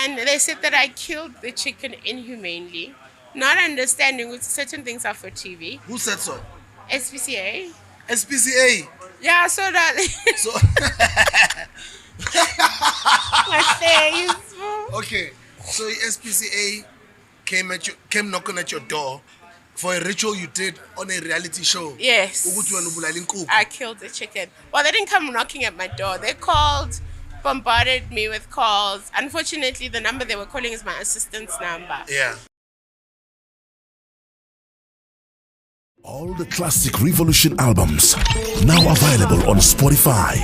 And they said that I killed the chicken inhumanely, not understanding which certain things are for TV. Who said so? SPCA. SPCA. Yeah, so that So my face. okay, so SPCA came knocking at your door for a ritual you did on a reality show. Yes. Ukuthi wena ubulala inkukhu. I killed the chicken. Well, they didn't come knocking at my door. They called, bombarded me with calls. Unfortunately, the number they were calling is my assistant's number. Yeah. All the classic Revolution albums now available on Spotify,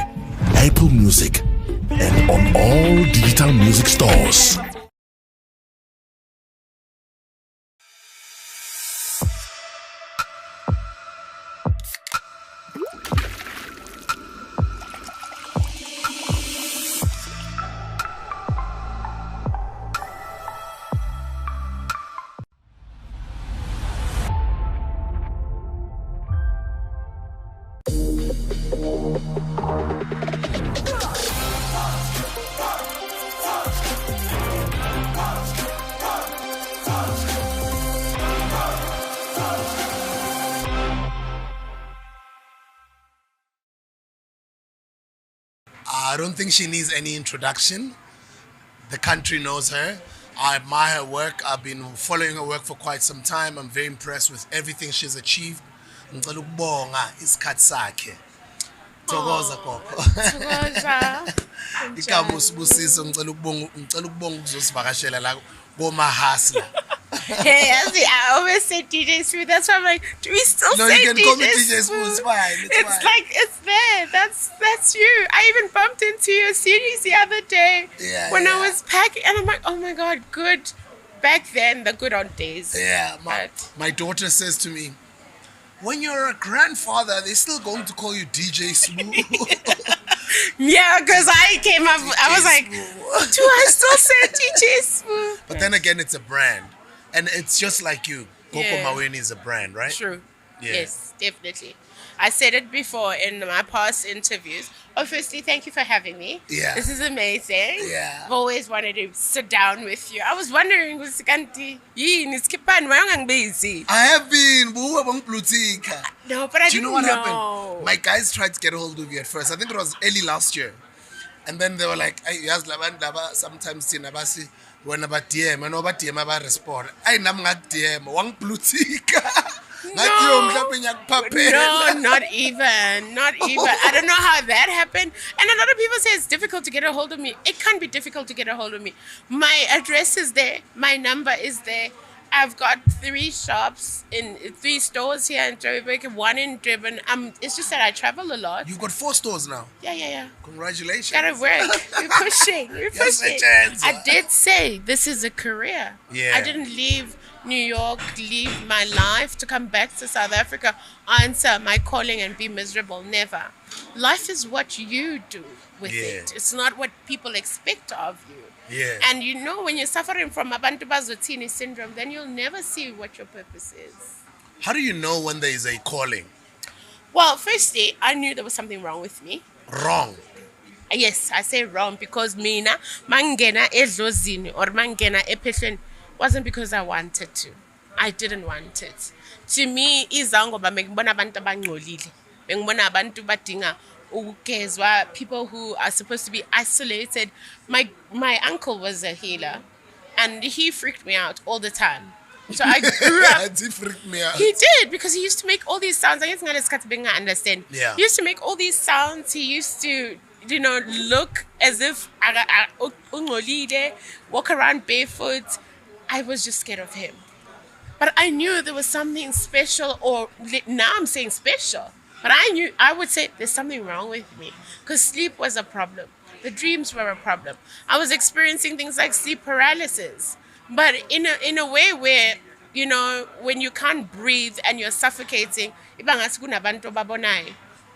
Apple Music, and on all digital music stores. I don't think she needs any introduction. The country knows her. I admire her work. I've been following her work for quite some time. I'm very impressed with everything she's achieved. Ngicela ukubonga isikhathi sakhe. Thokoza gogo. Thokoza. Igama uSibusiso ngicela ukubonga ukuzosivakashela la koMahasla. Hey, I always say DJ Smooth. That's why I'm like, do we still No, say you can call me DJ DJ Smooth. It's fine. It's It's fine. like it's there. That's you. I even bumped into your series the other day when I was packing, and I'm like, oh my god, good. Back then, the good old days. Yeah, my daughter says to me, when you're a grandfather, they're still going to call you DJ Smooth. Yeah, because I came up, I was like, do I still say DJ Smooth? But then again, it's a brand. And it's just like you. Coco Yeah. Maweni is a brand, right? True. Yeah. Yes, definitely. I said it before in my past interviews. Oh, firstly, thank you for having me. Yeah. This is amazing. Yeah. I've always wanted to sit down with you. I was wondering, Kanti, yini Skipani, why am I busy? I have been. Blutika. No, but I Do you know didn't what happened? My guys tried to get a hold of you at first. I think it was early last year. And then they were like, sometimes sinabasi when about DM and over DM about respond. I nam ngak DM wang blutika. No, not even. Not even. I don't know how that happened. And a lot of people say it's difficult to get a hold of me. It can't be difficult to get a hold of me. My address is there. My number is there. I've got 3 shops in 3 stores here in Joburg, 1 in Durban. It's just that I travel a lot. You've got 4 stores now. Yeah. Congratulations. Gotta work. We're pushing. Yes, it is. I did say this is a career. Yeah. I didn't leave New York, leave my life to come back to South Africa, answer my calling and be miserable. Never. Life is what you do with it. It's not what people expect of you. Yeah. And you know, when you're suffering from Abantu Bazotini syndrome, then you'll never see what your purpose is. How do you know when there is a calling? Well, firstly, I knew there was something wrong with me. Wrong. Yes, I say wrong because mina mangena edlozini or mangena ephehlweni wasn't because I wanted to. I didn't want it. To me, izangoba ngibona abantu abangcolile. Ngibona abantu badinga ukugezwa, people who are supposed to be isolated. My uncle was a healer and he freaked me out all the time. So I grew up. He freaked me out. He did, because he used to make all these sounds. I guess I understand. Yeah. He used to make all these sounds. He used to, look as if walk around barefoot. I was just scared of him. But I knew there was something special, or now I'm saying special. But I would say there's something wrong with me, because sleep was a problem. The dreams were a problem. I was experiencing things like sleep paralysis, but in a way where, when you can't breathe and you're suffocating,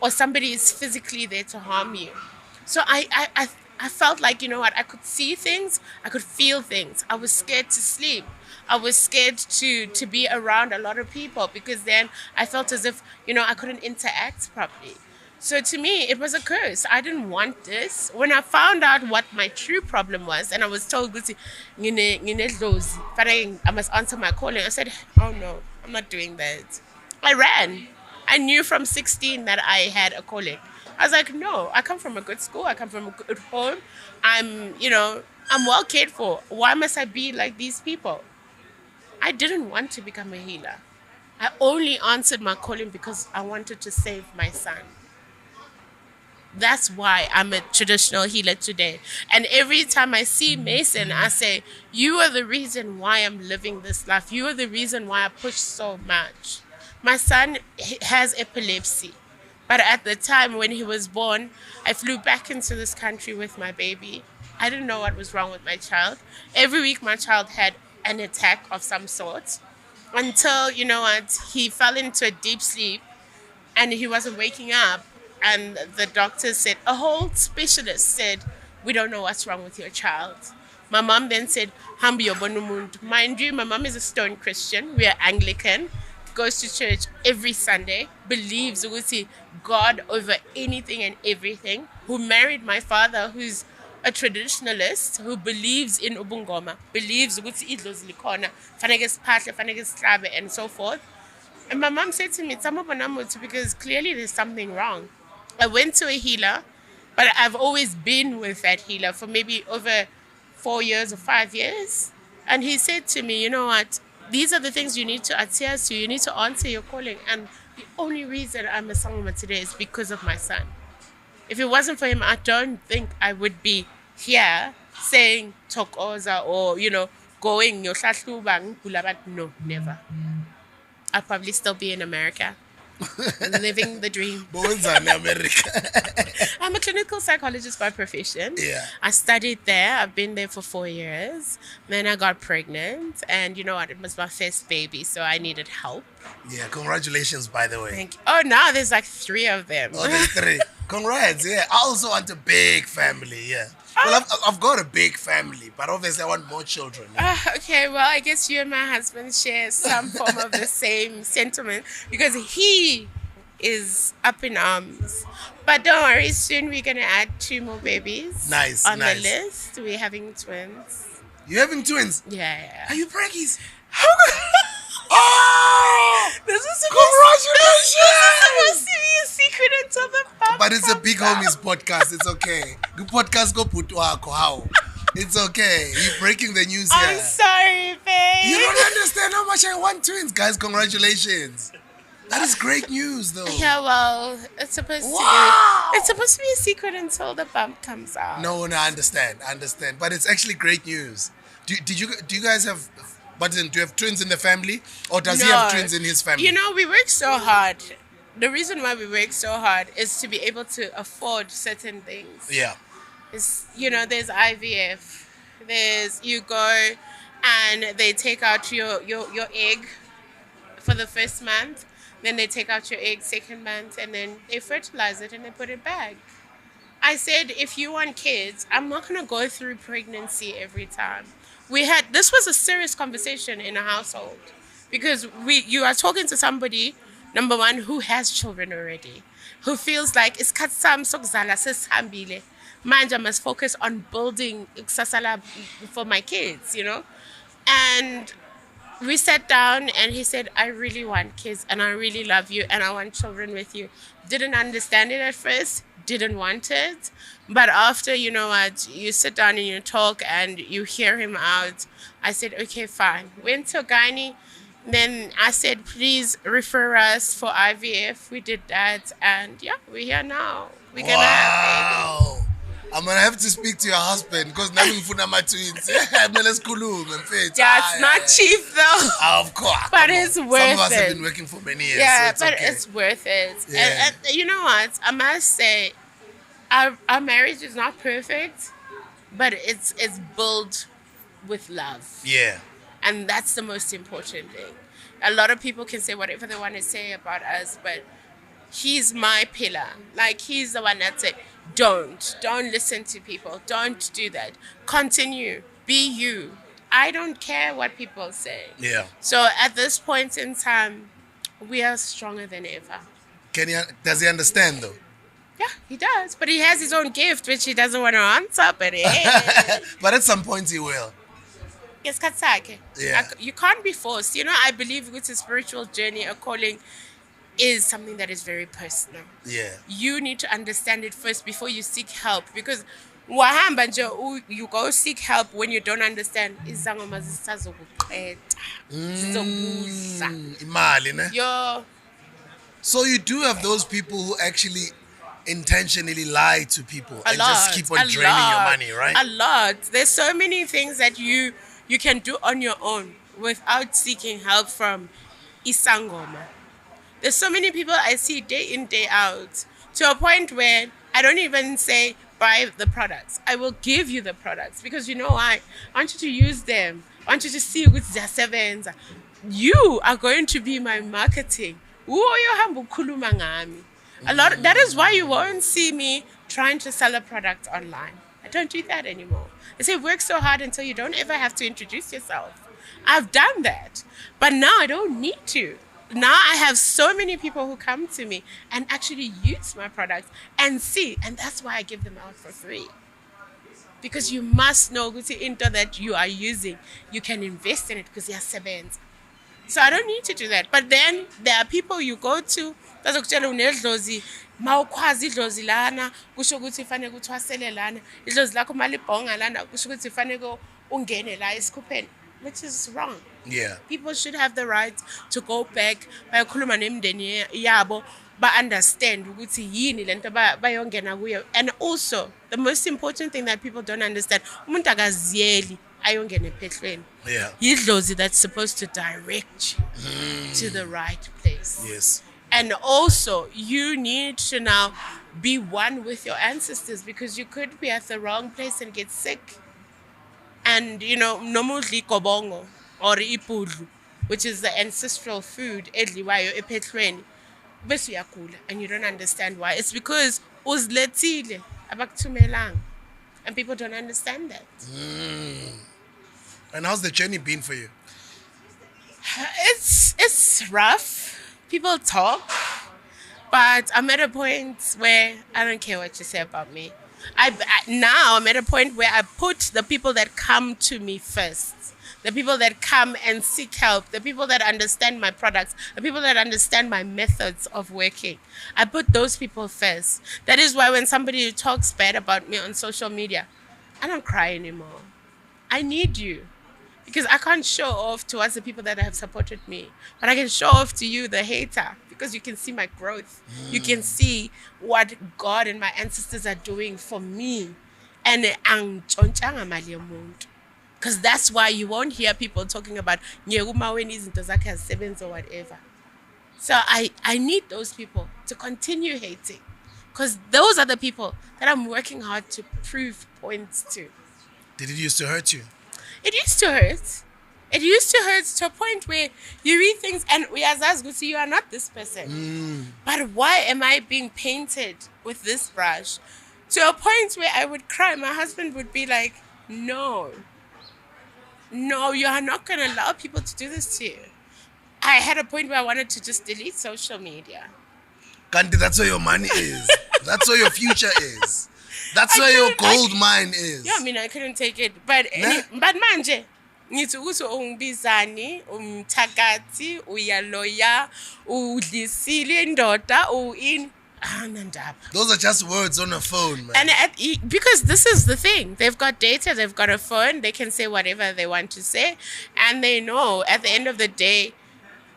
or somebody is physically there to harm you. So I felt like, I could see things, I could feel things. I was scared to sleep. I was scared to be around a lot of people, because then I felt as if, I couldn't interact properly. So to me, it was a curse. I didn't want this. When I found out what my true problem was, and I was told, I must answer my calling, I said, oh no, I'm not doing that. I ran. I knew from 16 that I had a calling. I was like, no, I come from a good school. I come from a good home. I'm well cared for. Why must I be like these people? I didn't want to become a healer. I only answered my calling because I wanted to save my son. That's why I'm a traditional healer today. And every time I see Mason, I say, you are the reason why I'm living this life. You are the reason why I push so much. My son has epilepsy. But at the time when he was born, I flew back into this country with my baby. I didn't know what was wrong with my child. Every week my child had an attack of some sort. Until, he fell into a deep sleep and he wasn't waking up. And the doctor said, a whole specialist said, we don't know what's wrong with your child. My mom then said, Hambi Obonumund. Mind you, my mom is a stone Christian. We are Anglican. Goes to church every Sunday. Believes God over anything and everything. Who married my father, who's a traditionalist, who believes in Ubungoma. Believes and so forth. And my mom said to me, because clearly there's something wrong. I went to a healer, but I've always been with that healer for maybe over 4 years or 5 years. And he said to me, you know what? These are the things you need to adhere to. You need to answer your calling. And the only reason I'm a Sangoma today is because of my son. If it wasn't for him, I don't think I would be here saying Tokoza or, going, no, never. I'll probably still be in America. Living the dream. I'm a clinical psychologist by profession. Yeah. I studied there. I've been there for 4 years. Then I got pregnant. And you know what? It was my first baby, so I needed help. Yeah, congratulations, by the way. Thank you. Oh, now there's like 3 of them. Oh, there's 3. Congrats, yeah. I also want a big family, yeah. Well, I've got a big family, but obviously I want more children. Yeah. Okay, well, I guess you and my husband share some form of the same sentiment because he is up in arms. But don't worry, soon we're going to add 2 more babies on the list. We're having twins. You're having twins? Yeah. Are you preggies? This is Congratulations! supposed to be a secret until the pop But it's a comes big out. homies podcast. It's okay. The podcast go put how. It's okay. You're breaking the news here. I'm sorry, babe. You don't understand how much I want twins, guys. Congratulations. That is great news, though. Yeah, well, it's supposed Wow. to be. It's supposed to be a secret until the bump comes out. No, I understand. But it's actually great news. Do you guys have? But do you have twins in the family, or does he have twins in his family? We work so hard. The reason why we work so hard is to be able to afford certain things. Yeah. It's, there's IVF. You go and they take out your egg for the first month. Then they take out your egg second month and then they fertilize it and they put it back. I said, if you want kids, I'm not going to go through pregnancy every time. This was a serious conversation in a household because you are talking to somebody, number one, who has children already, who feels like it's I must focus on building ikusasa for my kids, And we sat down and he said, I really want kids and I really love you and I want children with you. Didn't understand it at first, didn't want it. But after, you sit down and you talk and you hear him out, I said, okay, fine. Went to gynae. Then I said, please refer us for IVF. We did that. And yeah, we're here now. We're going to have baby. I'm going to have to speak to your husband because now I'm going my twins. Yeah, it's not cheap though. Of course. But it's worth it. Some of us have been working for many years. Yeah, so it's worth it. Yeah. And you know what? I must say, our marriage is not perfect, but it's built with love. Yeah. And that's the most important thing. A lot of people can say whatever they want to say about us, but he's my pillar. Like, he's the one that said, don't listen to people. Don't do that. Continue. Be you. I don't care what people say. Yeah. So at this point in time, we are stronger than ever. Does he understand though? Yeah, he does. But he has his own gift, which he doesn't want to answer. But hey, But at some point he will. it's katsake. Yeah. You can't be forced. You know, I believe it's a spiritual journey, a calling is something that is very personal. Yeah. You need to understand it first before you seek help. Because wahamba nje you go seek help when you don't understand. Izangoma zisazokuqeda. Zizokudla. Imali, ne? Yo, So you do have those people who actually intentionally lie to people a and lot. just keep on a draining your lot, money, right? A lot. There's so many things that you can do on your own without seeking help from Isangoma. There's so many people I see day in, day out, to a point where I don't even say buy the products. I will give you the products because you know why? I want you to use them. I want you to see with their sevens. You are going to be my marketing. A lot. That is why you won't see me trying to sell a product online. I don't do that anymore. I say work so hard until you don't ever have to introduce yourself. I've done that, but now I don't need to. Now I have so many people who come to me and actually use my products and see, and that's why I give them out for free. Because you must know into that you are using, you can invest in it because they are sevens. So I don't need to do that. But then there are people you go to, bazokutshela unedlozi, mawukwazi idlozi lana, kusho ukuthi ifanele uthwasele lana, idlozi lakho malibhonga lana, kusho ukuthi ifanele ungene la esikhupheni, which is wrong. Yeah. People should have the right to go back, bayokhuluma nemindeni yabo, ba-understand ukuthi yini lento bayongena kuyo. And also, the most important thing that people don't understand, umuntu akaziyeli ayongena ephehlweni. Yeah. Yidlozi that's supposed to direct you to the right place. Yes. And also, you need to now be one with your ancestors because you could be at the wrong place and get sick. And, you know, nomudli kobongo or ipudlu, which is the ancestral food, edliwayo ephehlweni, bese uyagula, and you don't understand why. It's because uzlethile abakuthumelanga, and people don't understand that. And how's the journey been for you? It's rough. People talk, but I'm at a point where I don't care what you say about me. Now I'm at a point where I put the people that come to me first. The people that come and seek help, the people that understand my products, the people that understand my methods of working. I put those people first. That is why when somebody talks bad about me on social media, I don't cry anymore. I need you. Because I can't show off towards the people that have supported me. But I can show off to you, the hater, because you can see my growth. You can see what God and my ancestors are doing for me. And because that's why you won't hear people talking about or whatever. So I need those people to continue hating. Because those are the people that I'm working hard to prove points to. Did it used to hurt you? It used to hurt. It used to hurt to a point where you read things and we as see you are not this person. But why am I being painted with this brush? To a point where I would cry. My husband would be like, no, you are not going to allow people to do this to you. I had a point where I wanted to just delete social media. Kanti, that's where your money is. That's where your future is. That's where your gold mine is. Yeah, I mean, I couldn't take it. But manje, ngithi ukuthi ungibizani, umthakathi, uyaloya, udlisile indoda, uin. Those are just words on a phone, man. And because this is the thing. They've got data, they've got a phone, they can say whatever they want to say. And they know at the end of the day,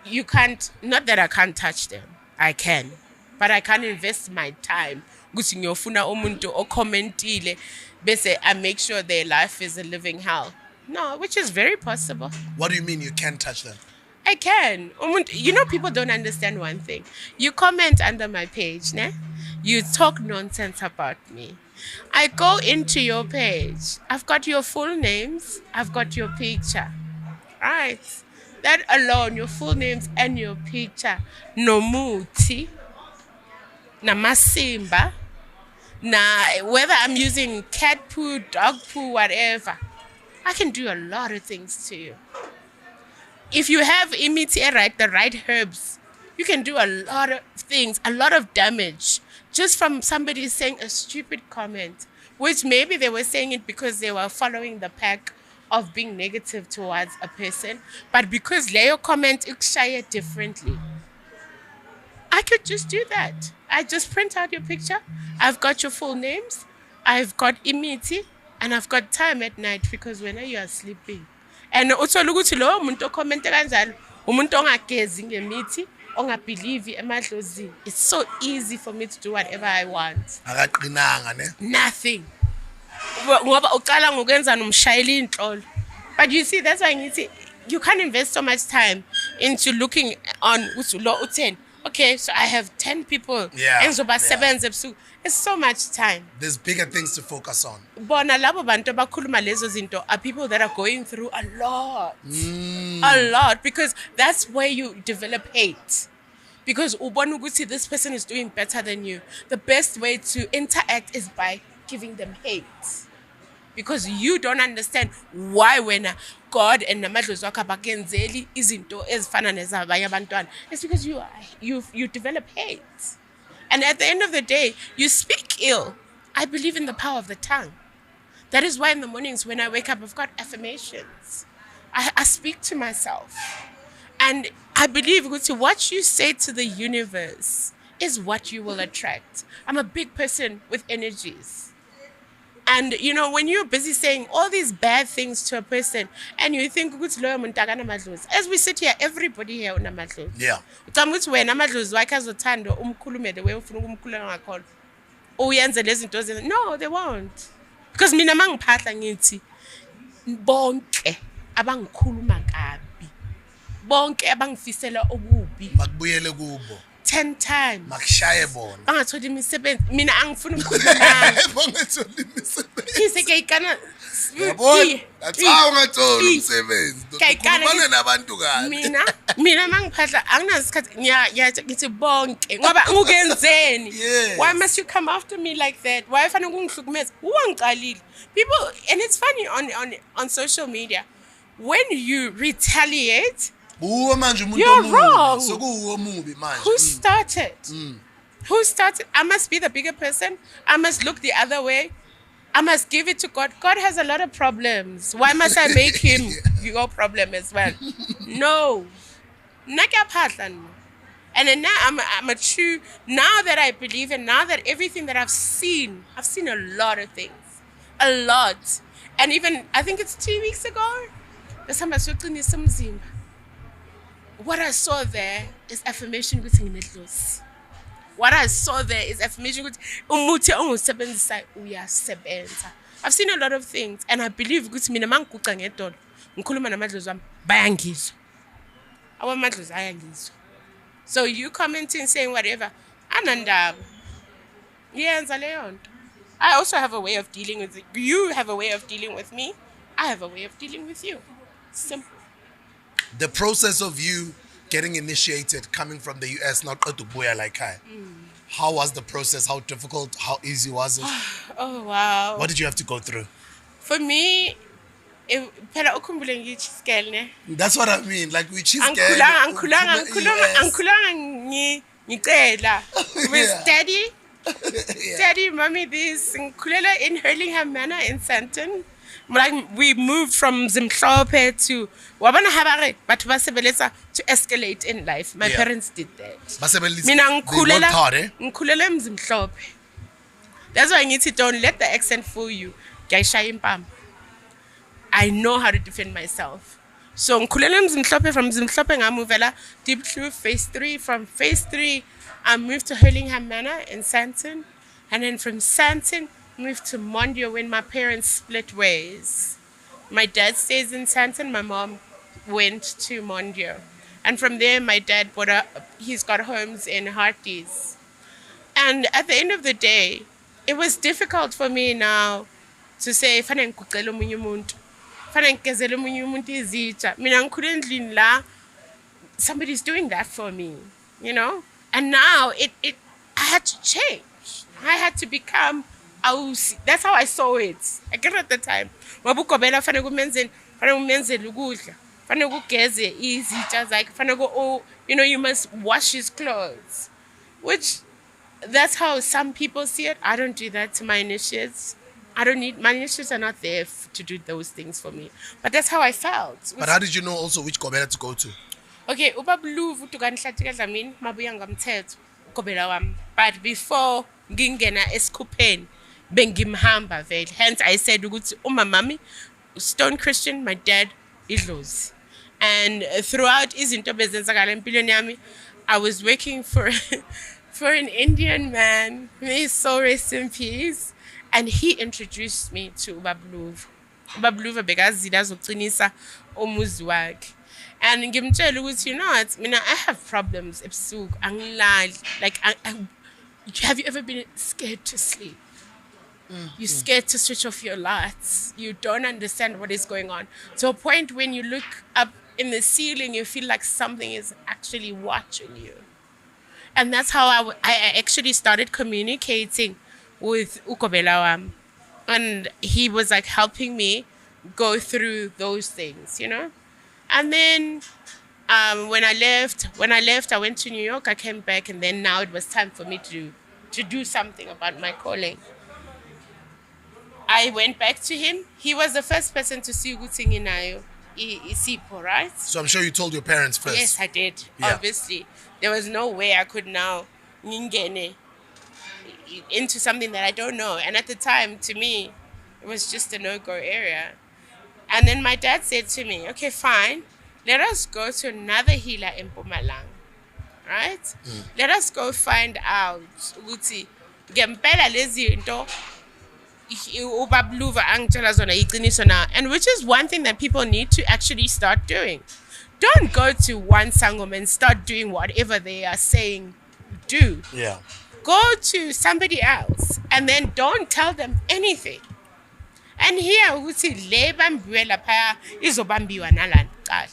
you can't, not that I can't touch them. I can. But I can't invest my time. Ukuthi ngiyofuna umuntu ocommentile bese I make sure their life is a living hell. No, which is very possible. What do you mean you can't touch them? I can. You know, people don't understand one thing. You comment under my page, ne? You talk nonsense about me. I go into your page. I've got your full names. I've got your picture. Right? That alone, your full names and your picture. Nomuti. Namasimba. Whether I'm using cat poo, dog poo, whatever. I can do a lot of things to you. If you have the right herbs, you can do a lot of things, a lot of damage just from somebody saying a stupid comment, which maybe they were saying it because they were following the pack of being negative towards a person, but because Leo comment ikushaye differently, I could just do that. I just print out your picture. I've got your full names. I've got imiti, and I've got time at night because when you are sleeping. And also ukuthi lo umuntu comment kanjalo, umuntu ongagezi ngemithi, ongabelieve emadlozini. It's so easy for me to do whatever I want. Akaqinanga ne? Nothing. Ngoba uqala ngokwenza nomshayela inhlolo. But you see, that's why you can't invest so much time into looking on lo 10. Okay, so I have 10 people. Yeah. It's so much time. There's bigger things to focus on. Bona labo bantu abakhuluma lezo zinto are people that are going through a lot. A lot, because that's where you develop hate. Because ubona ukuthi this person is doing better than you. The best way to interact is by giving them hate. Because you don't understand why when God and namadlozi wakho abakenzeli izinto ezifana nezabanye abantwana. It's because you develop hate. And at the end of the day, you speak ill. I believe in the power of the tongue. That is why in the mornings when I wake up, I've got affirmations. I speak to myself. And I believe what you say to the universe is what you will attract. I'm a big person with energies. And, you know, when you're busy saying all these bad things to a person and you think, as we sit here, everybody here on amadlozi. Yeah. No, they won't. Because mina mangiphahla ngithi bonke abangikhuluma kabi. Bonke abangifisela okubi. Makubuyele kubo. 10 times. Makushaye bona. Bangatholi imisebenzi. Mina angifuni ukukhuluma nami. Bangatholi imisebenzi. Ngise kayikana. Yabona? Achawu ngatholi umsebenzi. Ukhulumana nabantu kahle. Mina mangiphahla anginasikhathi ngithi bonke ngoba ngukenzeni. Why must you come after me like that? Why fanele ungihlukumeze? Uwangiqalile. People, and it's funny on social media, when you retaliate, you're wrong. Who started? Who started? I must be the bigger person. I must look the other way. I must give it to God. God has a lot of problems. Why must I make him your problem as well? No. And then now I'm a true, now that I believe and now that everything that I've seen a lot of things. A lot. And even, I think it's 2 weeks ago, what I saw there is affirmation with Ngimedlozi. What I saw there is affirmation with umuthi ongusebenzisayo uyasebenza. I've seen a lot of things and I believe ukuthi mina mangiguqa ngedolo ngikhuluma namadlozi wami bayangizwa. Abamadlozi ayangizwa. So you commenting saying whatever, anandaba. Yenza leyo nto. I also have a way of dealing with it. You have a way of dealing with me. I have a way of dealing with you. Simple. The process of you getting initiated, coming from the US, not Otubuya like I. How was the process? How difficult? How easy was it? Oh, wow. What did you have to go through? For me, that's what I mean. Like we cheese with daddy. Daddy, mommy, this in Hurlingham Manor in Sandton. Like we moved from Zimhlope to Wabana Habare, but to escalate in life. My parents did that. Mina ngikhulela Zimhlope. That's why I need to don't let the accent fool you. I know how to defend myself. So ngikhulela Zimhlope, from Zimhlope ngamuvela deep through phase 3. From phase 3, I moved to Hurlingham Manor in Sandton, and then from Sandton moved to Mondio when my parents split ways. My dad stays in Sandton, my mom went to Mondio. And from there, my dad he's got homes in Harties. And at the end of the day, it was difficult for me now to say, somebody's doing that for me, you know? And now I had to change. I had to become that's how I saw it. I get it at the time. You know, you must wash his clothes. Which that's how some people see it. I don't do that to my initiates. I don't need my initiates are not there to do those things for me. But that's how I felt. But how did you know also which Gobela to go to? Okay, ubabluvu tukanhlathika dlamini mabuya ngamthetho ugobela wami. But before ngingena esikhupheni bengimhamba vele. Hence I said ukuthi umamami Stone Christian, my dad idlozi. And throughout izinto bezenzakala empilweni yami, I was working for for an Indian man. May his soul rest in peace. And he introduced me to Ubabluvu. Ubabluvu bekazida zokuqinisa umuzi wakhe. And ngimtshela ukuthi, you know what, mina I have problems ebusuku angilali. Like have you ever been scared to sleep? You're scared to switch off your lights. You don't understand what is going on. To a point when you look up in the ceiling, you feel like something is actually watching you. And that's how I actually started communicating with Ukobela wami. And he was like helping me go through those things, you know? And then when I left, I went to New York, I came back, and then now it was time for me to do something about my calling. I went back to him. He was the first person to see Ugutingi Nayo Isipo, right? So I'm sure you told your parents first. Yes, I did. Yeah. Obviously. There was no way I could now ngingene into something that I don't know. And at the time, to me, it was just a no-go area. And then my dad said to me, okay, fine. Let us go to another healer in Mpumalanga. Right? Let us go find out ukuthi ngempela lezi zinto ubabluva angitshela zona iqiniso na. And which is one thing that people need to actually start doing. Don't go to one sangoma and start doing whatever they are saying do. Yeah. Go to somebody else and then don't tell them anything. And here ukuthi le bambiwe lapha izobambiwa nalana qala.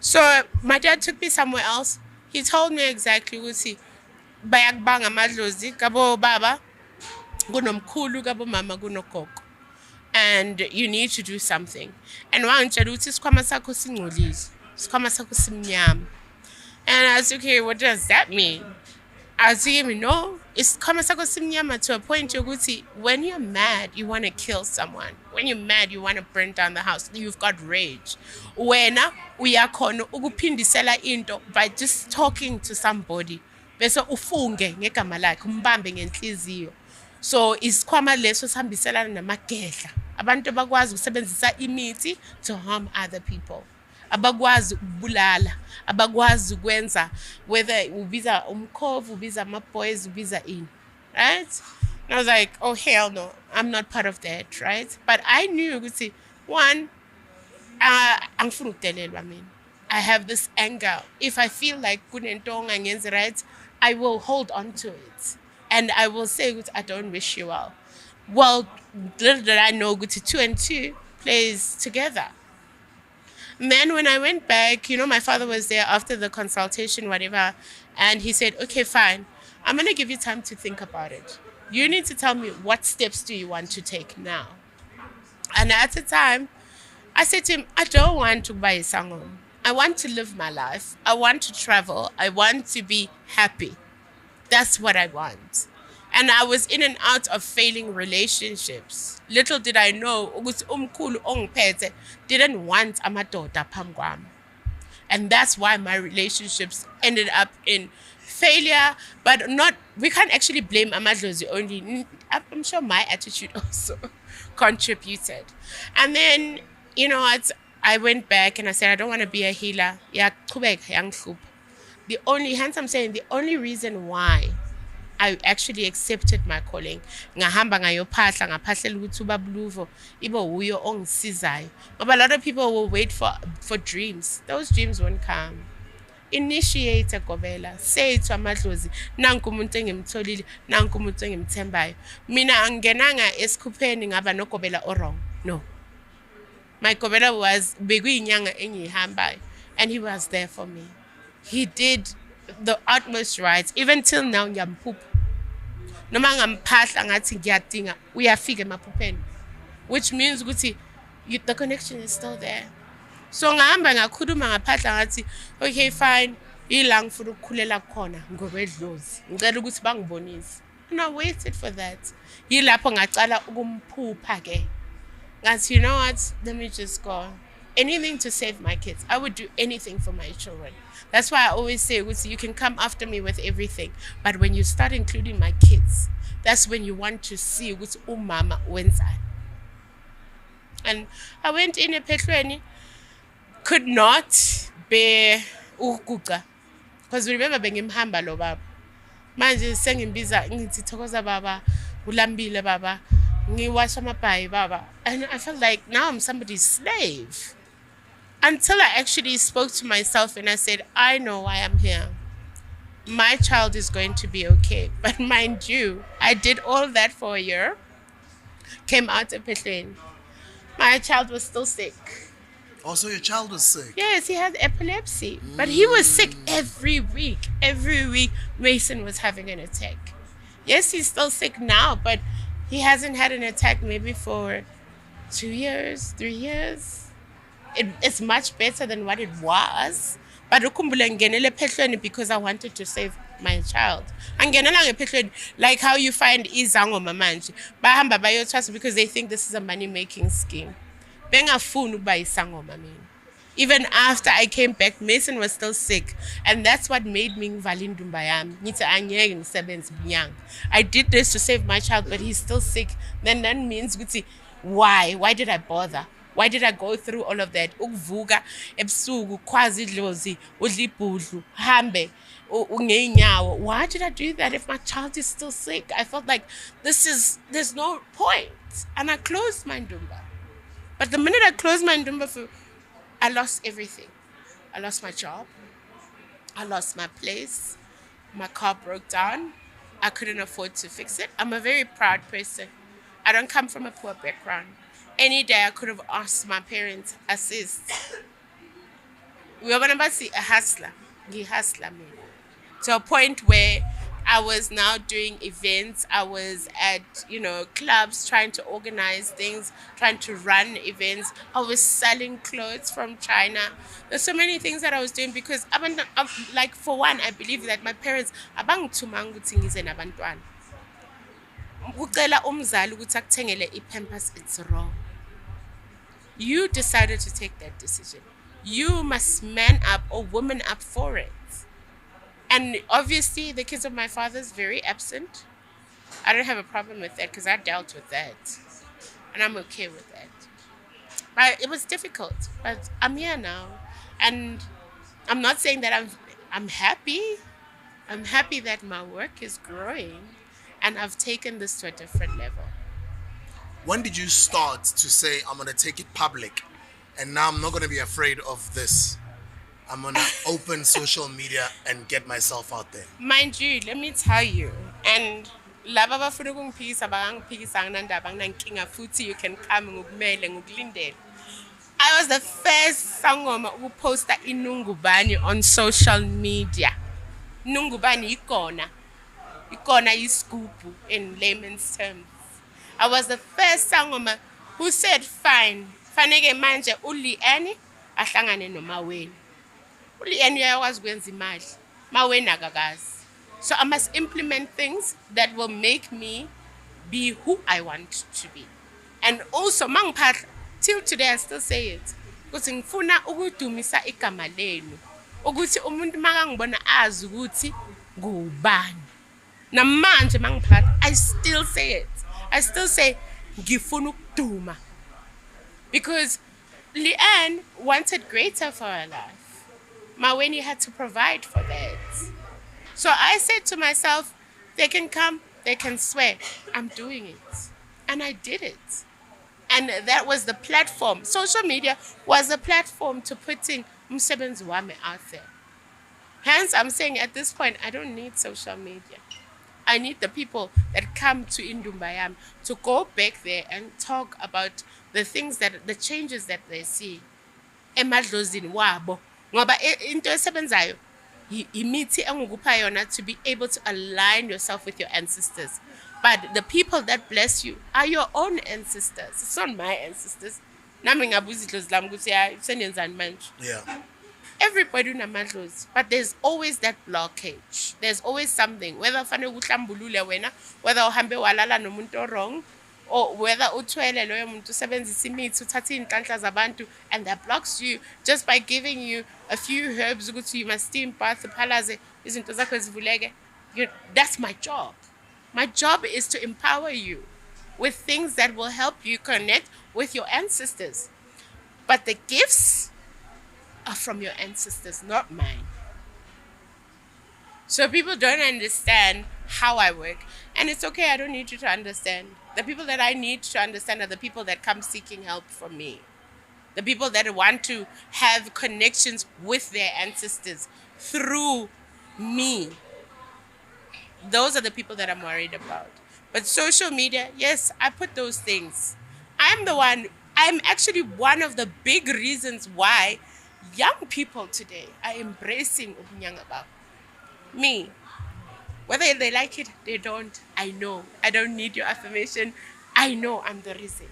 So my dad took me somewhere else. He told me exactly ukuthi bayakubanga amadlozi kabo baba kunomkhulu kabo mama kunogogo. And you need to do something. And wangitshela ukuthi isikhwama sakho singcolile. Isikhwama sakho simnyama. And I was okay, what does that mean? I was thinking, no, isikhwama sakho simnyama to a point yokuthi when you're mad, you want to kill someone. When you're mad, you want to burn down the house. You've got rage. Wena uyakhona ukuphindisela into by just talking to somebody. Bese ufunge ngegama lakhe, umbambe ngenhliziyo. So isikhwama leso sihambiselana namagedla. Abantu bakwazi ukusebenzisa imithi to harm other people. Abakwazi ukubulala, abakwazi ukwenza whether ubiza umkhovu, ubiza ama-boys, ubiza ini. Right? And I was like, oh hell no, I'm not part of that, right? But I knew ukuthi one, angifuna ukudelelwa mina. I have this anger. If I feel like kunento angenzi right, I will hold on to it. And I will say, I don't wish you well. Well, little did I know, 2 and 2 plays together. And then when I went back, my father was there after the consultation, whatever, and he said, okay, fine. I'm going to give you time to think about it. You need to tell me what steps do you want to take now. And at the time, I said to him, I don't want to buy a sangom. I want to live my life. I want to travel. I want to be happy. That's what I want. And I was in and out of failing relationships. Little did I know, ukuthi umkhulu ongiphethe didn't want amadoda phambi kwami. And that's why my relationships ended up in failure. But we can't actually blame amadlozi only. I'm sure my attitude also contributed. And then, I went back and I said, I don't want to be a healer. The only reason why I actually accepted my calling. Ngahamba ngayophahla ngaphahlela ukuthi ubabluvo ibo uyo ongisizayo. But a lot of people will wait for dreams. Those dreams won't come. Initiate a Gobela. Say to amadlozi, nanku umuntu engimtholile, nanku umuntu engimthembayo. Mina angenanga esikhupheni ngaba no Gobela wrong. No. My Gobela was bekuyinyanga engihambayo, and he was there for me. He did the utmost right. Even till now ngiyamphupha. Noma ngamphahla ngathi ngiyadinga uyafika emaphupheni. Which means ukuthi the connection is still there. So ngahamba ngakhuluma ngaphahla ngathi okay fine, ila ngifuna ukukhulela khona ngokwedlozi ngicela ukuthi bangibonise and I waited for that yilapho ngacala ukumphupha ke ngathi you know what let me just go anything to save my kids I would do anything for my children that's why I always say you can come after me with everything but when you start including my kids that's when you want to see ukuthi umama wenzani and I went in ePhehlweni could not bear ukuguqa because remember bengimhamba lo baba manje sengimbiza ngithi thokoza baba ulambile baba ngiwasha amabhayi baba and I felt like now I'm somebody's slave until I actually spoke to myself and I said I know why I'm here my child is going to be okay but mind you I did all that for a year came out of ePhehlweni my child was still sick. Also, your child was sick? Yes, he had epilepsy. But he was sick every week. Every week, Mason was having an attack. Yes, he's still sick now, but he hasn't had an attack maybe for 2 years, 3 years. It's much better than what it was. But ukhumbula ngenele ePhehlweni because I wanted to save my child. Angenela ngePhehlweni like how you find izangoma manje. Bahamba bayothwasa because they think this is a money-making scheme. Bengafuni ukuba isangoma mina. Even after I came back, Mason was still sick. And that's what made me ngivala indumba yami. Ngithi angeke ngisebenze bunyanga. I did this to save my child, but he's still sick. Then that means ukuthi why? Why did I bother? Why did I go through all of that? Ukuvuka ebusuku khwazi idlozi udla ibhudlu hambe ungeinyawo. Why did I do that if my child is still sick? I felt like there's no point. And I closed my ndumba. But the minute I closed my ndumba, I lost everything. I lost my job. I lost my place. My car broke down. I couldn't afford to fix it. I'm a very proud person. I don't come from a poor background. Any day I could have asked my parents assist. We were going to see a hustler. He hustler me. To a point where I was now doing events. I was at, clubs trying to organize things, trying to run events. I was selling clothes from China. There's so many things that I was doing because, like, for one, I believe that my parents, abangithumanga ukuthi ngize nabantwana. Ukucela umzali ukuthi akuthengele iPampers, it's wrong. You decided to take that decision. You must man up or woman up for it. And obviously, the kids of my father is very absent. I don't have a problem with that because I dealt with that. And I'm okay with that. But it was difficult. But I'm here now. And I'm not saying that I'm happy. I'm happy that my work is growing. And I've taken this to a different level. When did you start to say, I'm going to take it public, and now I'm not going to be afraid of this? I'm going to open social media and get myself out there. Mind you, let me tell you, and laba bafuna ukungiphikisa bangiphikisa nginandaba nginankinga futhi you can come ngokumele ngokulindela. I was the first sangoma ukuposta inungubani on social media. Nungubani ikona iskupu in layman's terms. I was the first sangoma who said fine faneke manje uLiani ahlangane noMaweni. uLiani uyakwazi ukwenza imali Maweni akakazi. So I must implement things that will make me be who I want to be. And also mangiphatha till today I still say it. Ukuthi ngifuna ukudumisa igama lenu. Ukuthi umuntu makangibona azi ukuthi ngubani. Namanje mangiphatha I still say it. I still say ngifuna ukuduma. Because Leanne wanted greater for her life. Maweni had to provide for that. So I said to myself, they can come, they can swear. I'm doing it. And I did it. And that was the platform. Social media was the platform to putting umsebenzi wami out there. Hence, I'm saying at this point, I don't need social media. I need the people that come to Indumbayam to go back there and talk about the things the changes that they see. Emadlozini wabo. Ngoba into esebenzayo imithi engukupha yona to be able to align yourself with your ancestors. But the people that bless you are your own ancestors. It's not my ancestors. Nami ngabuza idlozi lami ukuthi ya senenzani manje. Yeah. Everybody unamadlozi, but there's always that blockage. There's always something. Whether fanele uhlambulule wena, whether uhambe walala nomuntu wrong, or whether uthwele loyo muntu usebenzisa imithi uthatha inhlanhla zabantu, and that blocks you just by giving you a few herbs ukuthi you must steam bath uphalaze izinto zakho zivuleke. That's my job. My job is to empower you with things that will help you connect with your ancestors. But the gifts are from your ancestors, not mine. So people don't understand how I work. And it's okay, I don't need you to understand. The people that I need to understand are the people that come seeking help from me. The people that want to have connections with their ancestors through me. Those are the people that I'm worried about. But social media, yes, I put those things. I'm actually one of the big reasons why young people today are embracing Ubunyangaba. Me. Whether they like it, they don't. I know. I don't need your affirmation. I know I'm the reason.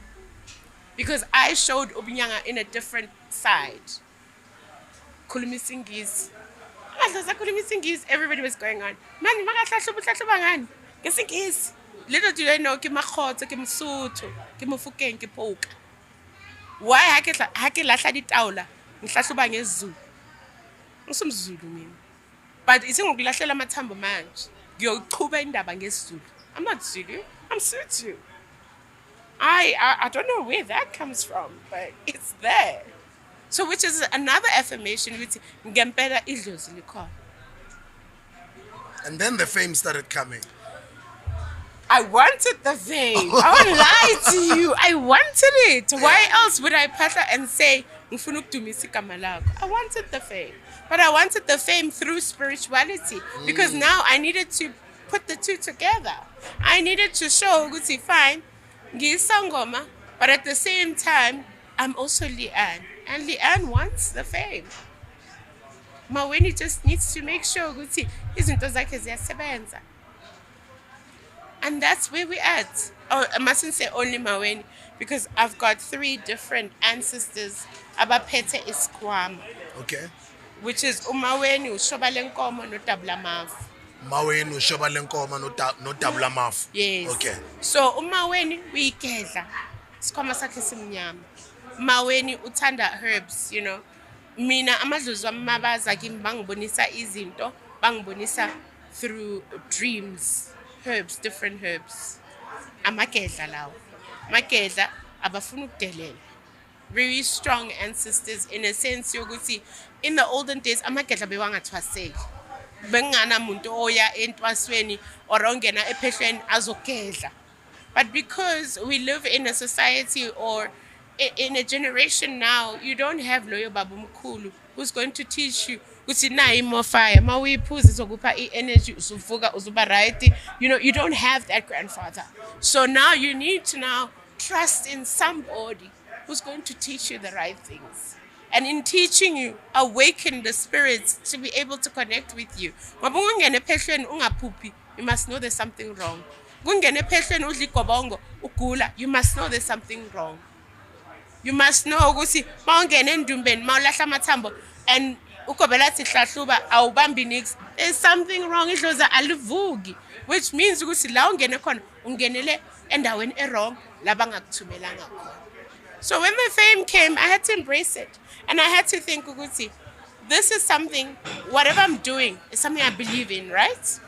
Because I showed Ubunyanga in a different side. Kulumisingis. Everybody was going on. Man, little do they know, why ha ke lahla ditaola ngihlahluba ngezulu ngisumzulu mina, but isingokulahlela amathambo manje ngiyochuba indaba ngesizulu. I'm not Zulu, I'm Sotho. I don't know where that comes from, but it's there. So which is another affirmation which ngempela idlozi likhona. And then the fame started coming. I wanted the fame. I won't lie to you. I wanted it. Why else would I pattern and say, ngifuna ukudumisa igama lakho? I wanted the fame. But I wanted the fame through spirituality. Because now I needed to put the two together. I needed to show, ukuthi fine, ngiyisangoma, but at the same time, I'm also Leanne. And Leanne wants the fame. Maweni just needs to make sure, ukuthi izinto zakhe ziyasebenza. And that's where we're at. Oh, I mustn't say only Maweni, because I've got 3 different ancestors. Abaphethe isikhwama. Okay. Which is uMaweni, uShobalenkomo, noTabulamafu. Maweni, Ushobalenkomo, noTabulamafu. Yes. Okay. So uMaweni uyigedla. Isikhwama sakhe simnyama. Maweni uthanda herbs, you know. Mina amadlozi wami mabaza kimi bangibonisa izinto, bangibonisa through dreams. Herbs, different herbs. Amagedla lawo. Magedla abafuna ukudelela. Very strong ancestors in a sense yokuthi in the olden days amagedla bewangathwaseki. Bengana muntu oya entwasweni or ongena ephehlweni azogedla. But because we live in a society or in a generation now, you don't have loyo babu mkhulu who's going to teach you ukuthi nayi more fire mawuyiphuza izokupha energy usuvuka uzuba right. You know, you don't have that grandfather. So now you need to now trust in somebody who's going to teach you the right things. And in teaching you, awaken the spirits to be able to connect with you. Mabungene phehlweni ungaphuphi, you must know there's something wrong. Kungene phehlweni udla igobongo ugula, you must know there's something wrong. You must know ukuthi mawungena endumbeni mawulahla amathambo and ukobela thi hlahluba awubambi nix, there's something wrong, idlozi alivuki, which means ukuthi la ungene khona ungenele endaweni wrong la bangakuthumelanga khona. So when the fame came, I had to embrace it, and I had to think ukuthi this is something, whatever I'm doing is something I believe in, right?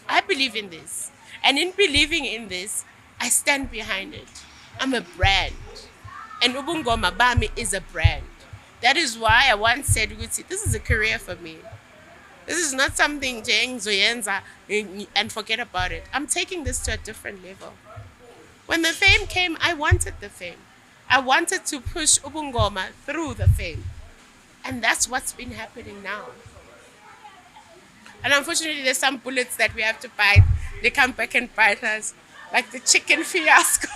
I believe in this, and in believing in this, I stand behind it. I'm a brand. And Ubungoma Bami is a brand. That is why I once said, this is a career for me. This is not something Jeng Zoyenza and forget about it. I'm taking this to a different level. When the fame came, I wanted the fame. I wanted to push Ubungoma through the fame. And that's what's been happening now. And unfortunately, there's some bullets that we have to fight. They come back and bite us. Like the chicken fiasco.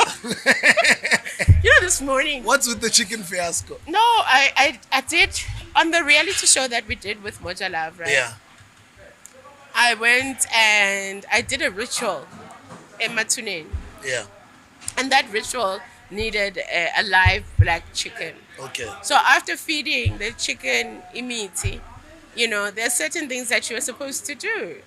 You know, this morning. What's with the chicken fiasco? No, I did on the reality show that we did with Moja Love, right? Yeah. I went and I did a ritual in Matunen. Yeah. And that ritual needed a live black chicken. Okay. So after feeding the chicken imiti, there's certain things that you're supposed to do.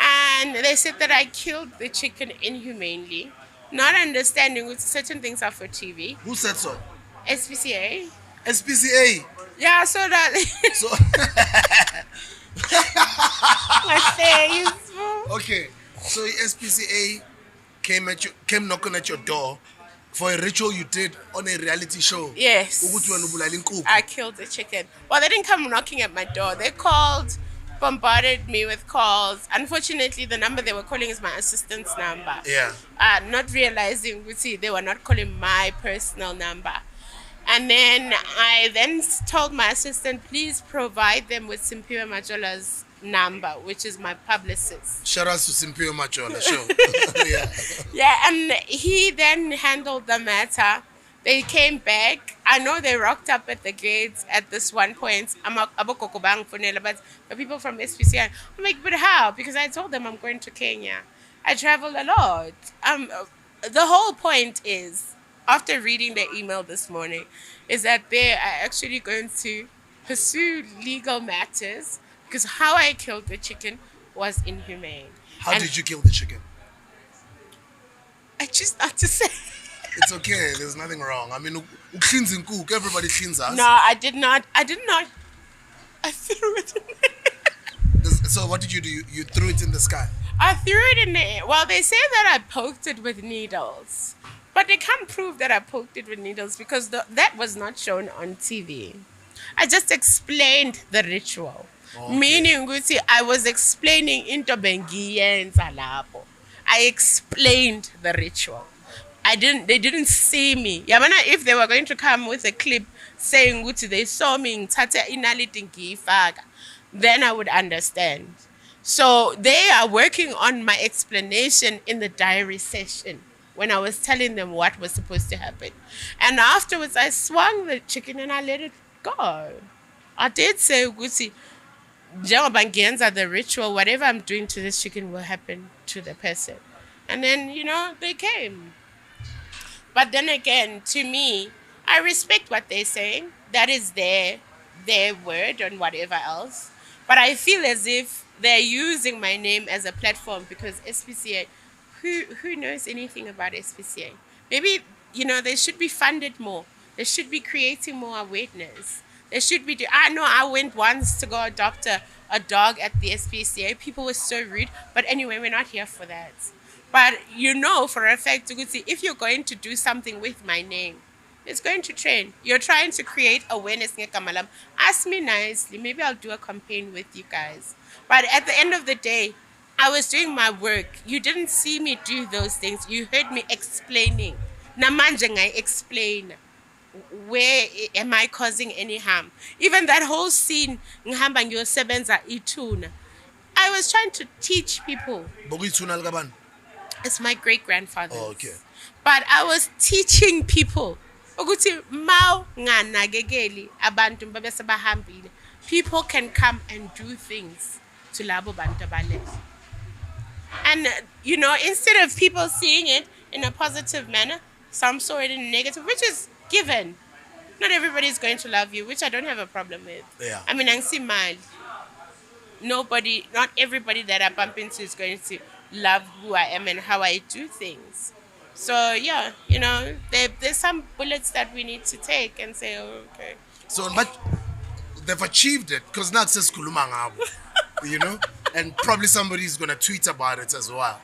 And they said that I killed the chicken inhumanely, not understanding which certain things are for TV. Who said so? SPCA. SPCA. Yeah, so that So my face. okay, so SPCA came knocking at your door for a ritual you did on a reality show. Yes. Ukuthi wena ubulala inkukhu. I killed the chicken. Well, they didn't come knocking at my door. They called, bombarded me with calls. Unfortunately, the number they were calling is my assistant's number. Yeah. Not realizing, they were not calling my personal number. And then I told my assistant, please provide them with Simpiwe Majola's number, which is my publicist. Shout out to Simpiwe Majola, sure. Yeah. Yeah, and he then handled the matter. They came back. I know they rocked up at the gates at this one point. But the people from SPCA, I'm like, but how? Because I told them I'm going to Kenya. I travel a lot. The whole point is, after reading the email this morning, is that they are actually going to pursue legal matters because how I killed the chicken was inhumane. How did you kill the chicken? I choose not to say. It's okay. There's nothing wrong. I mean, cleansing cook. Everybody cleans us. No, I did not. I threw it in the air. So what did you do? You threw it in the sky. I threw it in the air. Well, they say that I poked it with needles. But they can't prove that I poked it with needles because that was not shown on TV. I just explained the ritual. Okay. Meaning, I was explaining into bengiyenza lapho. I explained the ritual. They didn't see me. Yabana, if they were going to come with a clip saying they saw me ngithatha inaliti ngiyifaka, then I would understand. So they are working on my explanation in the diary session when I was telling them what was supposed to happen. And afterwards, I swung the chicken and I let it go. I did say, njengoba ngiyenza the ritual, whatever I'm doing to this chicken will happen to the person. And then, they came. But then again, to me, I respect what they're saying. That is their word and whatever else. But I feel as if they're using my name as a platform because SPCA, who knows anything about SPCA? Maybe, they should be funded more. They should be creating more awareness. They should be... I know I went once to go adopt a dog at the SPCA. People were so rude. But anyway, we're not here for that. But for a fact, if you're going to do something with my name, it's going to trend. You're trying to create awareness. Ask me nicely. Maybe I'll do a campaign with you guys. But at the end of the day, I was doing my work. You didn't see me do those things. You heard me explaining. Namanje ngai explain. Where am I causing any harm? Even that whole scene, ngihamba ngiyosebenza ituna. I was trying to teach people. It's my great-grandfather. Oh, okay. But I was teaching people. People can come and do things to labo bantu balele. And, instead of people seeing it in a positive manner, some saw it in a negative, which is given. Not everybody is going to love you, which I don't have a problem with. Yeah. I mean, not everybody that I bump into is going to love who I am and how I do things. So, yeah, there's some bullets that we need to take and say, oh, okay. So, but they've achieved it because now it says kuluma ngabo, and probably somebody's going to tweet about it as well.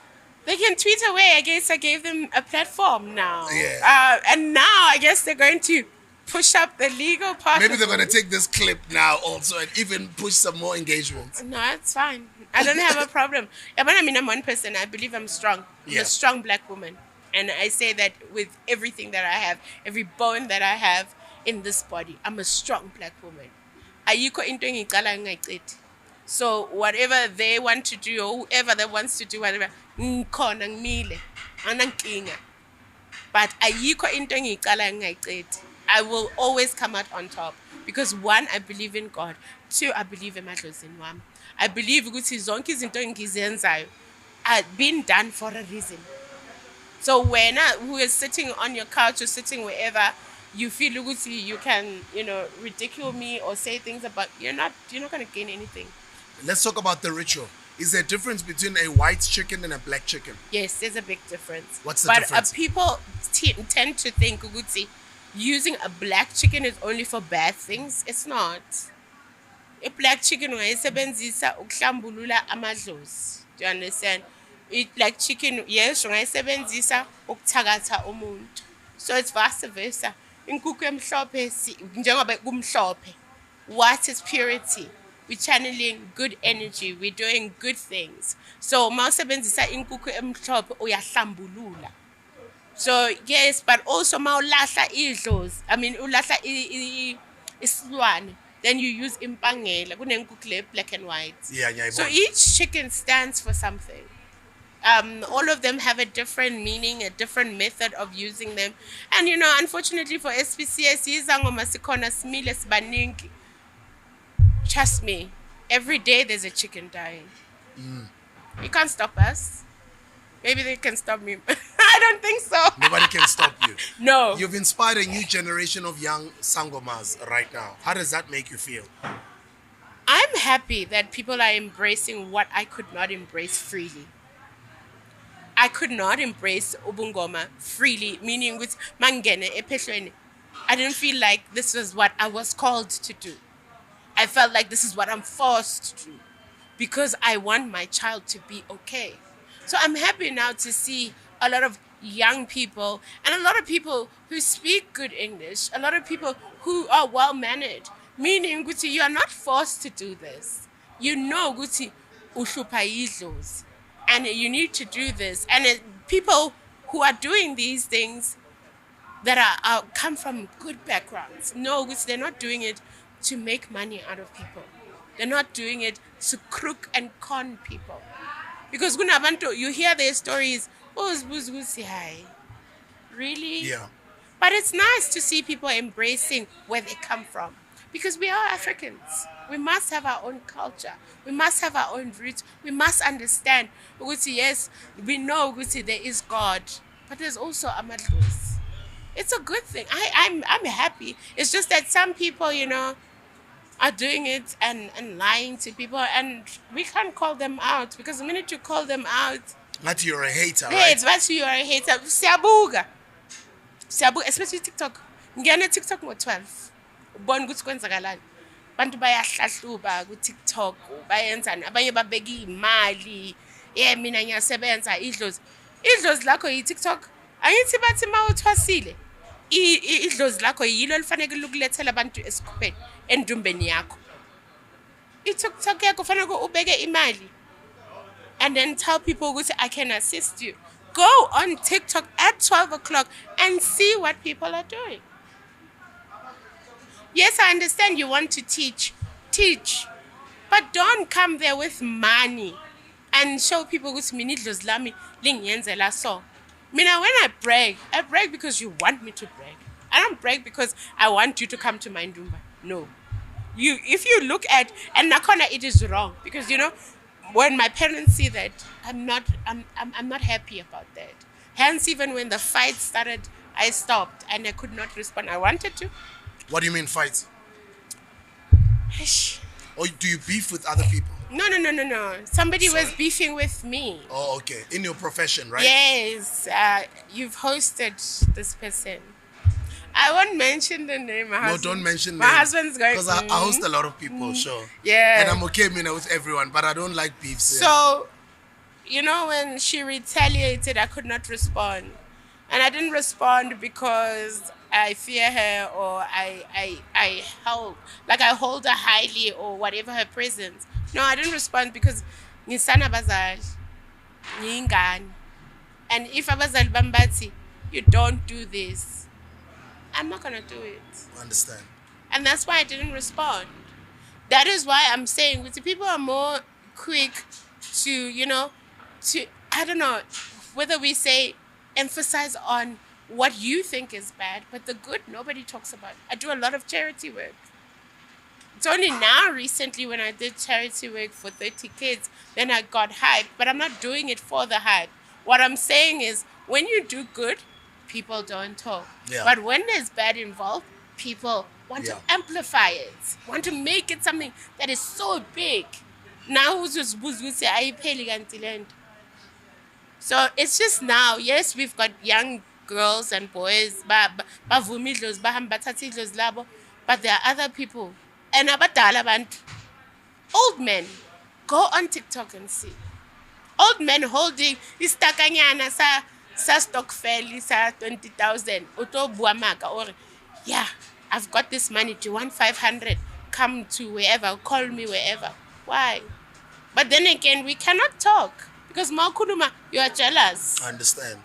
They can tweet away. I guess I gave them a platform now. Yeah. And now I guess they're going to push up the legal part. Maybe they're going to take this clip now also and even push some more engagement. No, it's fine. I don't have a problem. But I'm one person. I believe I'm strong. I'm a strong black woman. And I say that with everything that I have, every bone that I have in this body. I'm a strong black woman. Ayikho into engicala ngingayicedi. So whatever they want to do or whoever that wants to do whatever, ngikhona ngimile, anankinga. But ayikho into engicala ngingayicedi. I will always come out on top because one, I believe in God. Two, I believe in emadlozini wami. I believe ukuthi zonke izinto engizenzayo are being done for a reason. So who is sitting on your couch or sitting wherever you feel ukuthi you can, ridicule me or say things about, you're not gonna gain anything. Let's talk about the ritual. Is there a difference between a white chicken and a black chicken? Yes, there's a big difference. What's the but, difference? People tend to think ukuthi using a black chicken is only for bad things. It's not. A black chicken ungayisebenzisa ukuhlambulula amadlozi. Do you understand? Black chicken, yes, ungayisebenzisa ukuthakatha umuntu. So it's vice versa. Inkukhu emhlophe njengoba kumhlophe. What is purity? We're channeling good energy. We're doing good things. So mawusebenzisa inkukhu emhlophe uyahlambulula. So yes, but also mawulahla idlozi. I mean ulahla isilwane. Then you use impangela. Kunenkukhu le black and white. Yeah. So each chicken stands for something. All of them have a different meaning, a different method of using them. And unfortunately for SPCS, izangoma sikhona simile sibaningi. Trust me, every day there's a chicken dying. You can't stop us. Maybe they can stop me. I don't think so. Nobody can stop you. No. You've inspired a new generation of young sangomas right now. How does that make you feel? I'm happy that people are embracing what I could not embrace freely. I could not embrace ubungoma freely, meaning with mangene ephehlweni. I didn't feel like this was what I was called to do. I felt like this is what I'm forced to do because I want my child to be okay. So I'm happy now to see a lot of young people and a lot of people who speak good English, a lot of people who are well-mannered, meaning Guti, you are not forced to do this. You know Guti uhlupha idlozi, and you need to do this. And people who are doing these things that are come from good backgrounds, no, Guti, they're not doing it to make money out of people. They're not doing it to crook and con people. Because you hear their stories, really? Yeah. But it's nice to see people embracing where they come from. Because we are Africans. We must have our own culture. We must have our own roots. We must understand. Yes, we know there is God. But there's also Amadlos. It's a good thing. I'm happy. It's just that some people, are doing it and lying to people, and we can't call them out, because the minute you call them out, That you're a hater, hey, right? it's what you are a hater. Siyabuga, especially TikTok. Ngiyana TikTok ngo-12. Ubona ukuthi kwenzakalani. Abantu bayahlahluba ku-TikTok, bayenzani, abanye babeka imali. Mina ngiyasebenza idlozi. Idlozi lakho yi-TikTok. Angithi bathi mawuthwasile. Idlozi lakho yilo elifanele ukulethela abantu esikhupheni endumbeni yakho. I-TikTok yakho fanele ubeke imali. And then tell people I can assist you. Go on TikTok at 12 o'clock and see what people are doing. Yes, I understand you want to teach. Teach. But don't come there with money and show people ukuthi mina idlozi lami lingiyenzela so. Mina, when I brag because you want me to brag. I don't brag because I want you to come to my ndumba. No. If you look at, and nakhona it is wrong, because when my parents see that, I'm not happy about that. Hence, even when the fight started, I stopped and I could not respond. I wanted to. What do you mean fights? Ish. Or do you beef with other people? No. Somebody Sorry? was beefing with me. Oh, okay. In your profession, right? Yes, you've hosted this person. I won't mention the name. No, don't mention my names. husband's going. Because I host a lot of people, sure. Yeah. And I'm okay, with everyone, but I don't like beefs. So, when she retaliated, I could not respond. And I didn't respond because I fear her, or I hold her highly, or whatever her presence. No, I didn't respond because ngisana bazali, ngiyingane. And if abazali bambathi, you don't do this, I'm not gonna do it. Understand. And that's why I didn't respond. That is why I'm saying with the people are more quick to, I don't know, whether we say emphasize on what you think is bad, but the good nobody talks about. I do a lot of charity work. It's only now recently when I did charity work for 30 kids, then I got hype, but I'm not doing it for the hype. What I'm saying is when you do good, people don't talk. Yeah. But when there's bad involved, people want to Yeah. amplify it, want to make it something that is so big. Now so it's just now, yes, we've got young girls and boys, but there are other people. And abadala abantu, old men, go on TikTok and see. Old men holding istakanyana sa stokvel sa 20,000. Uto buamaka or yeah, I've got this money. Do you want 500? Come to wherever, call me wherever. Why? But then again, we cannot talk because Makuluma, you are jealous. I understand.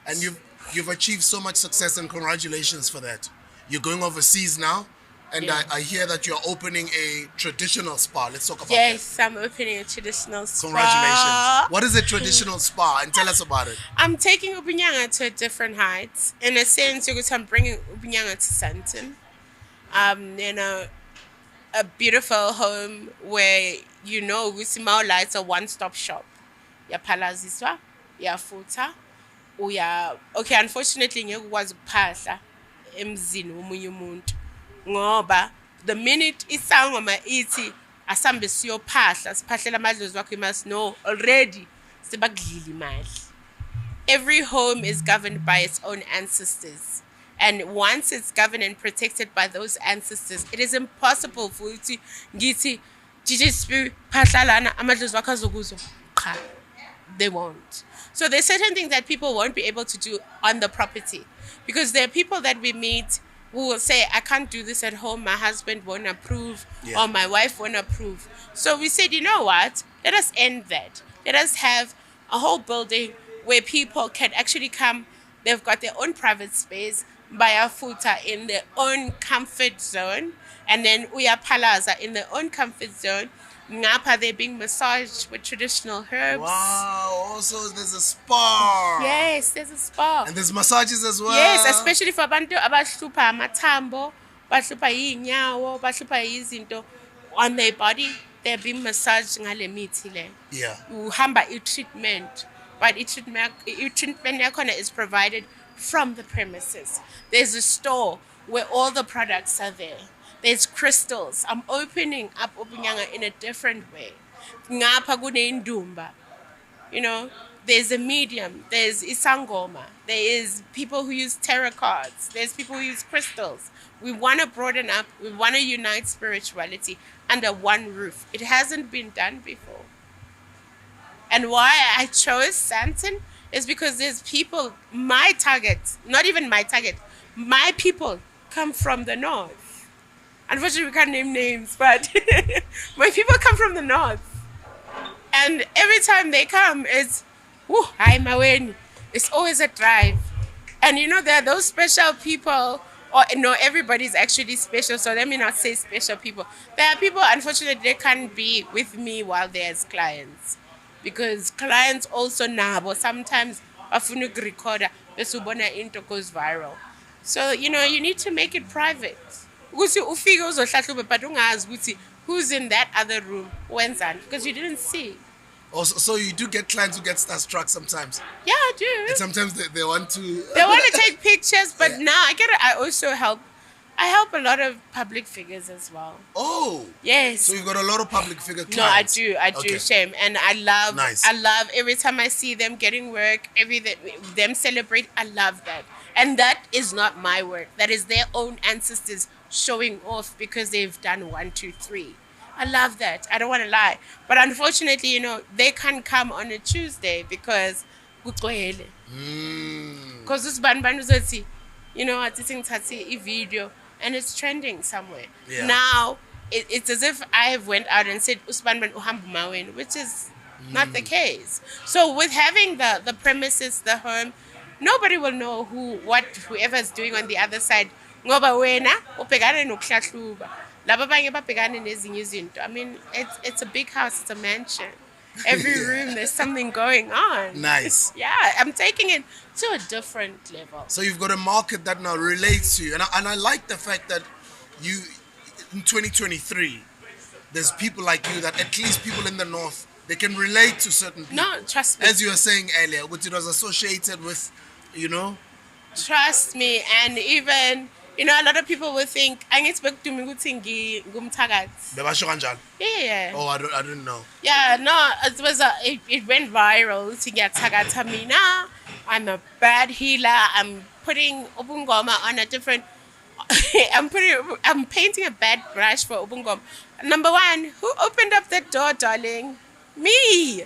And you've achieved so much success, and congratulations for that. You're going overseas now, and Yeah. I hear that you're opening a traditional spa. Let's talk about Yes, I'm opening a traditional that. spa. Congratulations. What is a traditional spa? And tell us about it. I'm taking Ubunyanga to a different height. In a sense, I'm bringing Ubunyanga to Sandton. A beautiful home where Gusimao Lights a one-stop shop. Yapalaziswa, yafuta, okay, unfortunately ngeke ukuphahla emzini womunye umuntu. Ngoba the minute isangoma ithi asambe siyophahla siphahlela amadlozi wakho, you must know already sebakudlila imali. Every home is governed by its own ancestors. And once it's governed and protected by those ancestors, it is impossible for you to ngithi jijispi phahlalana amadlozi wakho azokuzwa. Cha, they won't. So there's certain things that people won't be able to do on the property, because there are people that we meet who will say, I can't do this at home, my husband won't approve, Yeah. or my wife won't approve. So we said, you know what, let us end that. Let us have a whole building where people can actually come, they've got their own private space, bayafuta in their own comfort zone, and then uyapalaza in their own comfort zone. Ngapha, they're being massaged with traditional herbs. Wow. Also, there's a spa. Yes, there's a spa. And there's massages as well. Yes, especially for abantu abahlupha amathambo, bahlupha yinyawo, bahlupha izinto on their body, they're being massaged ngale mithi le. Yeah. Uhamba i-treatment, but i-treatment yakhona is provided from the premises. There's a store where all the products are there. There's crystals. I'm opening up Ubunyanga in a different way. Ngapha kuneyindumba. There's a medium, there's isangoma, there is people who use tarot cards, there's people who use crystals. We want to broaden up, we want to unite spirituality under one roof. It hasn't been done before. And why I chose Sandton is because there's people, my target, not even my target, my people come from the north. Unfortunately, we can't name names, but my people come from the north. And every time they come, it's, hi, Maweni. It's always a drive. And there are those special people, or no, everybody's actually special, so let me not say special people. There are people, unfortunately, they can't be with me while there's clients. Because clients also nabo sometimes bafuna ukurecorda bese ubona into goes viral. So, you need to make it private. Ukuthi ufike uzohlahlube but ungazi ukuthi who's in that other room, wenzani, because you didn't see. Also, so you do get clients who get starstruck sometimes. Yeah, I do. And sometimes they want to... They want to take pictures, but Yeah. now I also help. I help a lot of public figures as well. Oh. Yes. So you've got a lot of public figure No, I clients. do, Okay. shame, and I love. Nice. I love every time I see them getting work, them celebrate. I love that, and that is not my work. That is their own ancestors showing off because they've done 1, 2, 3. I love that. I don't want to lie, but unfortunately, they can't come on a Tuesday because kugcwele. Because usibani uzothi, athi singithathe a video and it's trending somewhere. Yeah. Now it's as if I have went out and said usibani uhamba maweni, which is not the case. So with having the premises, the home, nobody will know whoever's doing on the other side. Ngoba wena ubhekana nokuhlahluba. Laba abanye babhekana nezinye izinto. I mean, it's a big house, it's a mansion. Every room there's something going on. Nice. Yeah, I'm taking it to a different level. So you've got a market that now relates to you. And I like the fact that you, in 2023, there's people like you that at least people in the north, they can relate to certain people. No, trust me. As you were saying earlier, which it was associated with, Trust me, and even a lot of people will think I expect to me ngumthakathi. Bebasho kanjalo? Yeah. Oh, I didn't know. Yeah, no, it went viral. Thakathi mina. I'm a bad healer. I'm putting ubungoma on a different. I'm painting a bad brush for ubungoma. Number one, who opened up that door, darling? Me.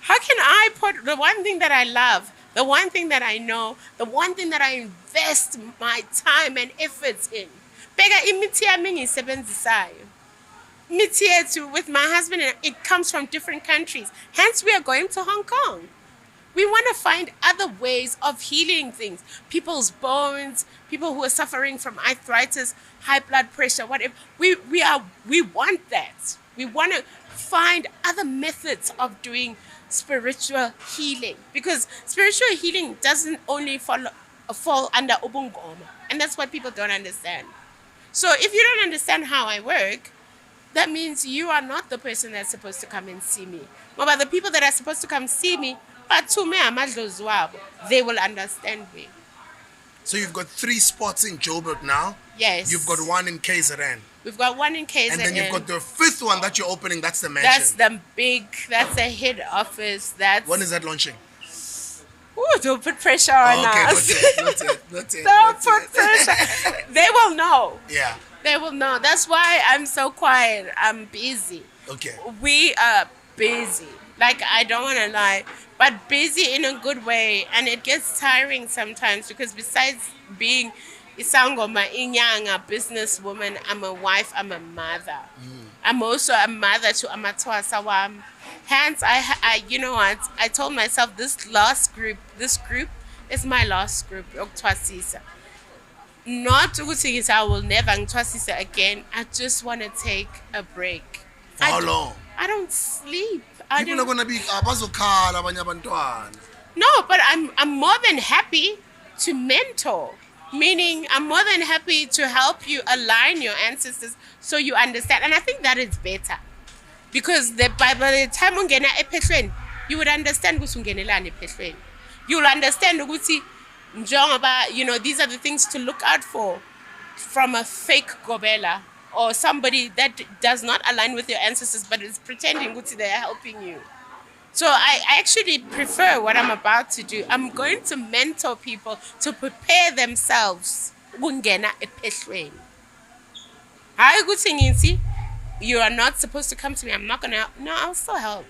How can I put the one thing that I love, the one thing that I know, the one thing that I invest my time and efforts in? Bega imithi yami engiyisebenzisayo. Imithi yethu with my husband, it comes from different countries. Hence, we are going to Hong Kong. We want to find other ways of healing things. People's bones, people who are suffering from arthritis, high blood pressure, whatever. We want that. We want to find other methods of doing spiritual healing, because spiritual healing doesn't only fall under ubungoma, and that's what people don't understand. So if you don't understand how I work, that means you are not the person that's supposed to come and see me. But the people that are supposed to come see me, they will understand me. So you've got 3 spots in Joburg now. Yes. You've got 1 in KZN. We've got 1 in KZN. And then you've got the 5th one that you're opening. That's the mansion. That's the head office. When is that launching? Ooh, don't put pressure on us. Not yet. Don't put pressure. They will know. Yeah. They will know. That's why I'm so quiet. I'm busy. Okay. We are busy. Like, I don't want to lie, but busy in a good way. And it gets tiring sometimes, because besides being isangoma inyanga businesswoman, I'm a wife, I'm a mother. I'm also a mother to amathwasa wam. Hence, I you know what? I told myself this group is my last group, yokuthwasisa. Not ukuthi I will never ngithwasisa again. I just want to take a break. For how long? I don't sleep. People are gonna be abazokhala abanye abantwana. No, but I'm more than happy to mentor. Meaning, I'm more than happy to help you align your ancestors so you understand. And I think that is better. Because by the time ungena ephehlweni, you would understand ukuthi ungenelani ephehlweni. You'll understand ukuthi njengoba, these are the things to look out for from a fake gobela, or somebody that does not align with your ancestors but is pretending ukuthi they are helping you. So I actually prefer what I'm about to do. I'm going to mentor people to prepare themselves ukungena ephehlweni. Hayi ukuthi ngithi you are not supposed to come to me. I'm not going to help. No, I'll still help.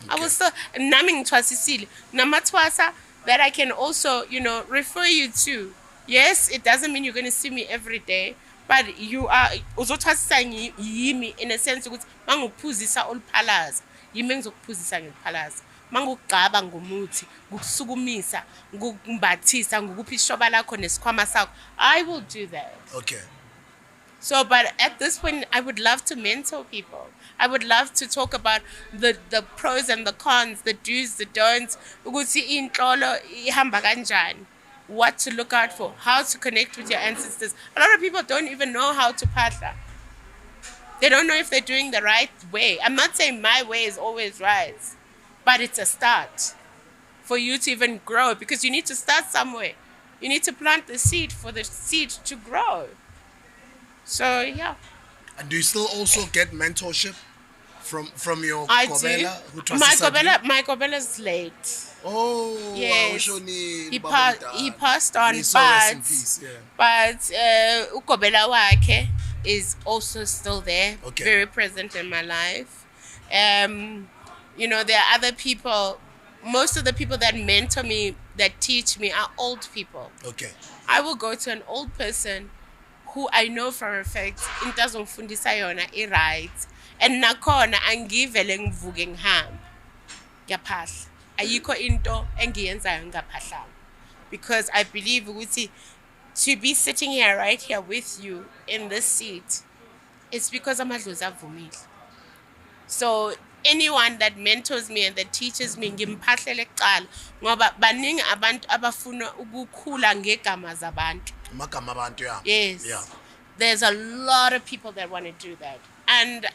Okay. I will still nami ngithwasisile. Namathwasa that I can also, refer you to. Yes, it doesn't mean you're going to see me every day, but you are uzothwasisa yimi in a sense ukuthi mangukuphuzisa oluphalaza. Yimi engizokuphuzisa ngeliphalaza. Mangugaba ngumuthi, ngukusukumisa, ngukumbathisa, ngukuphi ishoba lakho nesikhwama sakho. I will do that. Okay. So, but at this point, I would love to mentor people. I would love to talk about the pros and the cons, the do's, the don'ts. Ukuthi inhlolo ihamba kanjani. What to look out for, how to connect with your ancestors. A lot of people don't even know how to phahla. They don't know if they're doing the right way. I'm not saying my way is always right, but it's a start for you to even grow, because you need to start somewhere. You need to plant the seed for the seed to grow. So, yeah. And do you still also get mentorship from your I Kobela? Who do. My Kobela's late. Oh, yes. Wow, He passed on, rest in peace, yeah. But Ukobela wakhe is also still there, okay. Very present in my life. There are other people. Most of the people that mentor me, that teach me, are old people. Okay. I will go to an old person who I know for a fact into zongifundisa yona right, and nakhona angivele ngivuke ngihamba ngiyaphahla. Ayikho into engiyenzayo ngaphahlanga, because I believe ukuthi to be sitting here right here with you in this seat, it's because amadlozi avumile. So anyone that mentors me and that teaches me, ngimphahlele kuqala ngoba baningi abantu abafuna ukukhula ngegama zabantu. Magama abantu, yeah. Yes. Yeah. There's a lot of people that want to do that. And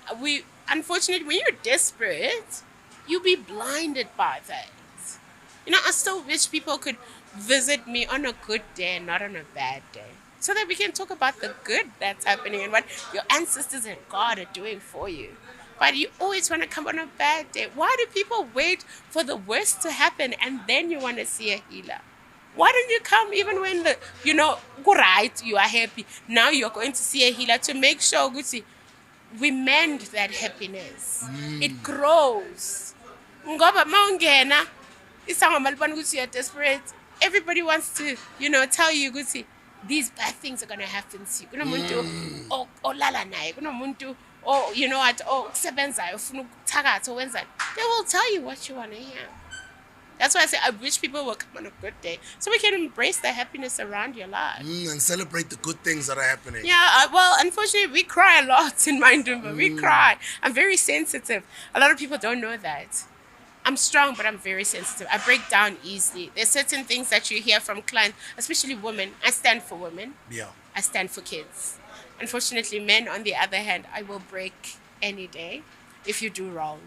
unfortunately, when you're desperate, you'll be blinded by that. I still wish people could visit me on a good day and not on a bad day. So that we can talk about the good that's happening and what your ancestors and God are doing for you. But you always want to come on a bad day. Why do people wait for the worst to happen and then you want to see a healer? Why don't you come even when go right, you are happy. Now you're going to see a healer to make sure we mend that happiness. It grows. Ngoba mawungena isanga malibona ukuthi you're desperate. Everybody wants to, tell you ukuthi these bad things are going to happen to you. Kunomuntu olala naye, kunomuntu kusebenzayo ufuna ukuthakatha wenzani. They will tell you what you want to hear. That's why I say I wish people will come on a good day so we can embrace the happiness around your life. And celebrate the good things that are happening. Yeah, well, unfortunately, we cry a lot in Mindumba. We cry. I'm very sensitive. A lot of people don't know that. I'm strong, but I'm very sensitive. I break down easily. There's certain things that you hear from clients, especially women. I stand for women. Yeah. I stand for kids. Unfortunately, men, on the other hand, I will break any day if you do wrong.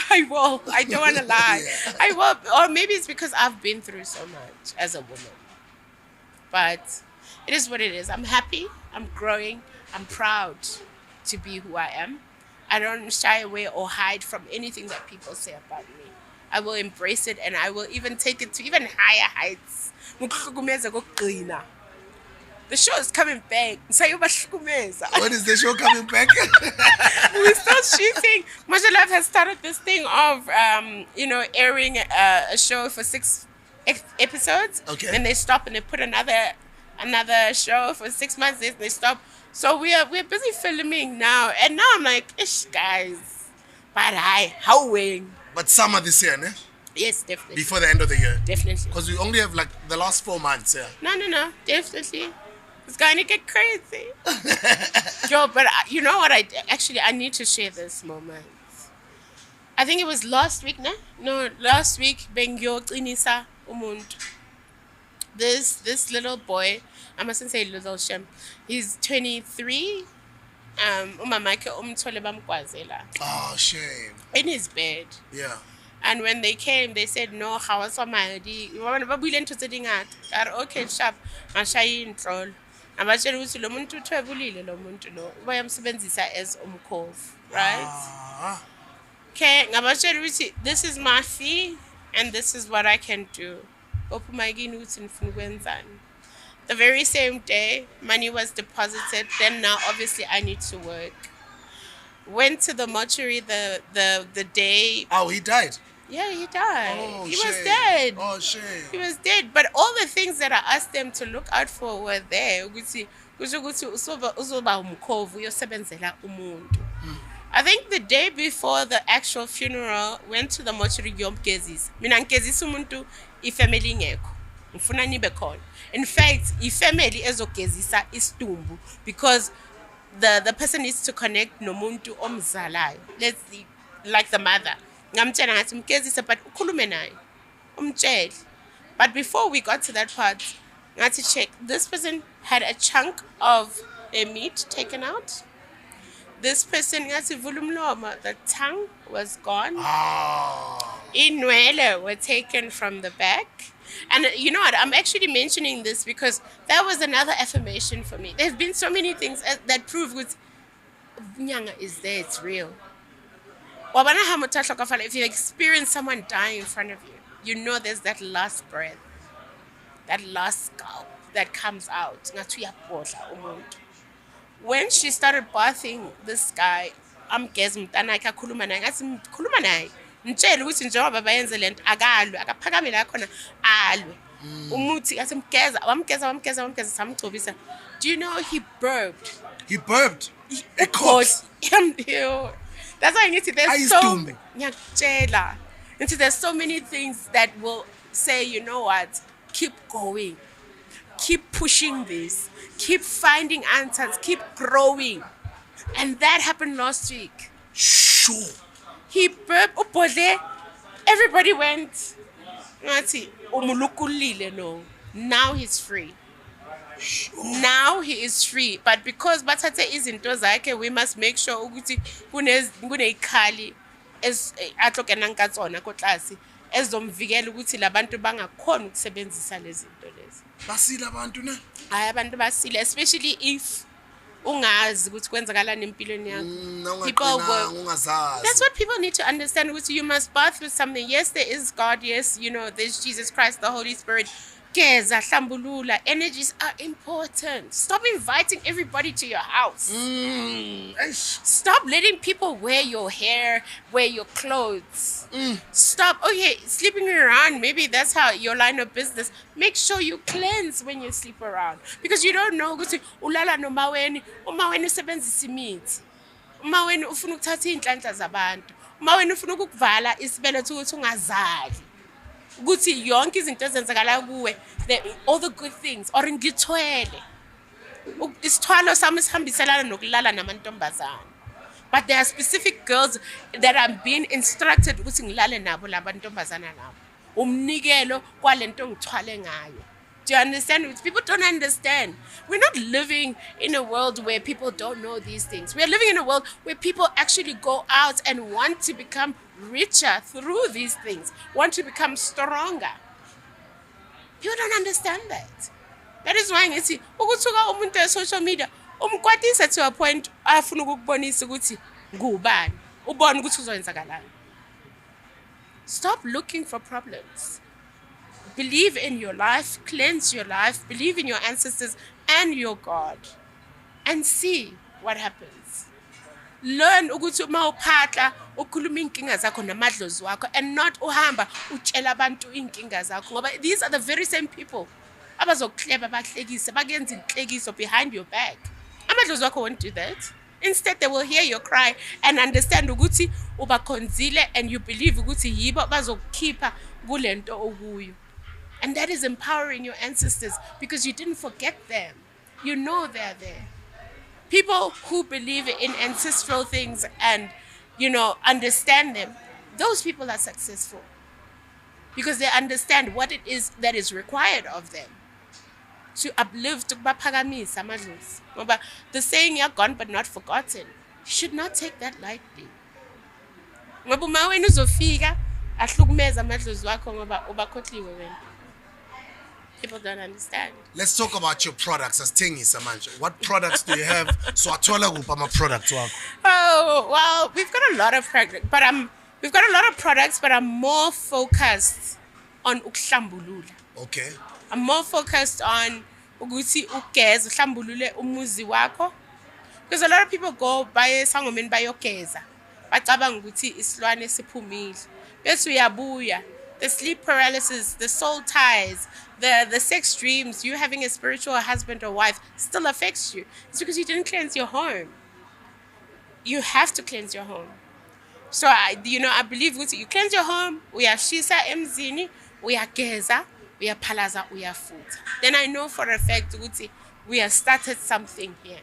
I will. I don't want to lie. Yeah. I will. Or maybe it's because I've been through so much as a woman. But it is what it is. I'm happy. I'm growing. I'm proud to be who I am. I don't shy away or hide from anything that people say about me. I will embrace it and I will even take it to even higher heights. The show is coming back. When is the show coming back? We're still shooting. Masha Love has started this thing of, airing a show for 6 episodes. Okay. Then they stop and they put another show for 6 months. Then they stop. So we're busy filming now. And now I'm like, ish, guys. But howing. But summer this year, ne? Yes, definitely. Before the end of the year. Definitely. Because we only have the last 4 months, yeah. No. Definitely. It's going to get crazy. Yo, but you know what I need to share this moment. I think it was last week, No, last week, Bengyo Inisa Umuntu. This little boy, I mustn't say little Shem, he's 23. Oh, shame. In his bed. Yeah. And when they came, they said, no, how was my okay, sharp. Abashela ukuthi lo muntu uthwebulile lo muntu lo bayamsebenzisa as umkhovu, right? Okay, ngabashela ukuthi this is my fee and this is what I can do. Ophuma yini ukuthi nifuna ukwenzani? The very same day money was deposited, then now obviously I need to work. Went to the mortuary the day. Oh, he died. Yeah, he died. Oh, he shame. was dead. Oh, shame. He was dead. But all the things that I asked them to look out for were there. I think the day before the actual funeral, went to the mortuary ngiyomgezisa. Mina ngigezisa umuntu ifamily ngekho. Ngifuna nibe khona. In fact, ifamily ezogezisa isidumbu because the person needs to connect nomuntu omzalayo. Let's see, like the mother. Ngamtshela ngathi mgezisa but ukhulume naye. Umtshele. But before we got to that part, ngathi check. This person had a chunk of their meat taken out. This person ngathi vulumloma, the tongue was gone. Inwele were taken from the back. And you know what? I'm actually mentioning this because that was another affirmation for me. There have been so many things that prove that Nyanga is there, it's real. If you experience someone dying in front of you, you know there's that last breath, that last scalp that comes out. When she started bathing this guy, I'm guessing ngitshela ukuthi njengoba bayenze lento akalwe akaphakamela yakhona alwe umuthi asemgeza wamgeza samgcobisa. Do you know he burped? He burped? A corpse? That's why there's so many things that will say, you know what, keep going, keep pushing this, keep finding answers, keep growing. And that happened last week. Sure. He burped. Everybody went. Now he's free. Sure. Now he is free. But because bathathe izinto zakhe, we must make sure ukuthi kuneyikhali atlokena ngatsona ko tlase ezomvikela ukuthi labantu bangakhona ukusebenzisa lezi zinto lezi. Basile abantu ne? Hayi abantu basile, especially if ungazi ukuthi kwenzakalani empilweni yakho. People will. That's what people need to understand. You must bath with something. Yes, there is God. Yes, there's Jesus Christ, the Holy Spirit. Geza, hlambulula. Energies are important. Stop inviting everybody to your house. Stop letting people wear your hair, wear your clothes. Stop. Okay, sleeping around. Maybe that's how your line of business. Make sure you cleanse when you sleep around. Because you don't know. Ulala no maweni. Umaweni usebenzisa imithi. Umaweni ufuna ukuthatha inhlanhla zabantu. Umaweni ufuna ukukuvala isibeletho ukuthi ungazali. Ukuthi yonke izinto ezenzakala kuwe, all the good things or ngithwele. Isithwalo sami sihambiselana nokulala namantombazana. But there are specific girls that are being instructed ukuthi ngilale nabo labantombazana nabo. Umnikelo kwalento ngithwale ngayo. Do you understand? People don't understand. We're not living in a world where people don't know these things. We're living in a world where people actually go out and want to become richer through these things, want to become stronger. People don't understand that. That is why ngithi ukuthuka umuntu e social media umkwatisa to a point afuna ukukubonisa ukuthi ngubani ubone ukuthi uzoyenzakalani. Stop looking for problems. Believe in your life, cleanse your life, believe in your ancestors and your God, and see what happens. Learn ukuthi uma uphatla ukhuluma inkinga zakho namadlozi wakho and not uhamba utshela abantu inkinga zakho ngoba these are the very same people abazokuhleba bahlekise bakenza inhlekiso behind your back. Amadlozi wakho won't do that. Instead they will hear your cry and understand ukuthi ubakhonzile and you believe ukuthi yibo bazokukhipha kulento okuyo. And that is empowering your ancestors because you didn't forget them. You know they're there. People who believe in ancestral things and, understand them, those people are successful because they understand what it is that is required of them to uplift, to baphakamisa amadlozi. Ngoba the saying you're gone but not forgotten, you should not take that lightly. Ngoba uma wena uzofika ahlukumeza amadlozi wakho ngoba ubakhohliwe wena. People don't understand. Let's talk about your products as Tengisa manje. What products do you have? So athola kuphi ama products wakho? Oh, well, we've got a lot of products, but I'm more focused on ukuhlambulula. Okay. I'm more focused on ukuthi ugeza uhlambulule umuzi wakho. Because a lot of people go baye sangomeni bayogeza. Bacabanga ukuthi isilwane siphumile. Bese uyabuya. The sleep paralysis, the soul ties, the sex dreams, you having a spiritual husband or wife still affects you. It's because you didn't cleanse your home. You have to cleanse your home. So, I believe you cleanse your home, uyashisa emzini, uyageza, uyapalaza, uyafuta. Then I know for a fact we have started something here.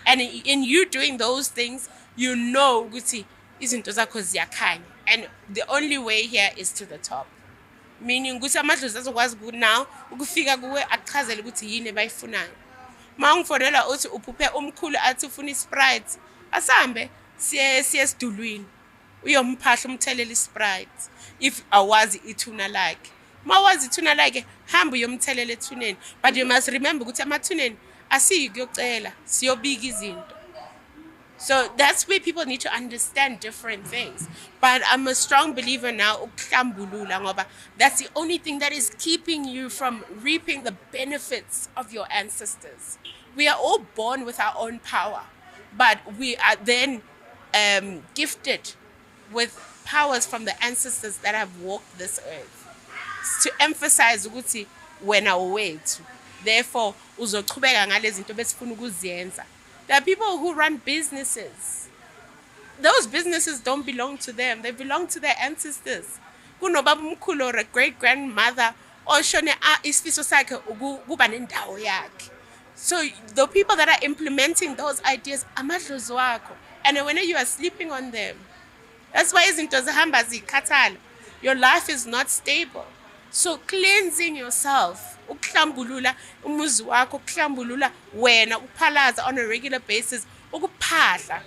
And in you doing those things, you know izinto zakho ziyakhanya. And the only way here is to the top. Meaning ukuthi amadlozi azokwazi now ukufika kuwe akuchazele ukuthi yini abayifunayo. Mangfonela uthi uphuphe umkhulu athi ufuna iSprite, asambe siye sidulwini. Uyomphahla umthelela iSprite if awazi ithuna lakhe. Mawazi ithuna lakhe hamba uyomthelela ethuneni. But you must remember ukuthi amathuneni asiyi kuyocela siyobika izinto. So that's where people need to understand different things. But I'm a strong believer now, ngoba that's the only thing that is keeping you from reaping the benefits of your ancestors. We are all born with our own power, but we are then gifted with powers from the ancestors that have walked this earth. To emphasize ukuthi wena owethu. Therefore, uzochubeka ngalezi zinto besifuna ukuziyenza. There are people who run businesses. Those businesses don't belong to them. They belong to their ancestors. Kunobaba umkhulu or a great-grandmother oshone isifiso sakhe ukuba nendawo yakhe. So the people that are implementing those ideas amadlozi wakho. And when you are sleeping on them, that's why izinto zihamba zikhathala. Your life is not stable. So cleansing yourself, ukuhlambulula umuzi wakho, ukuhlambulula wena, uphalaza on a regular basis, ukuphahla,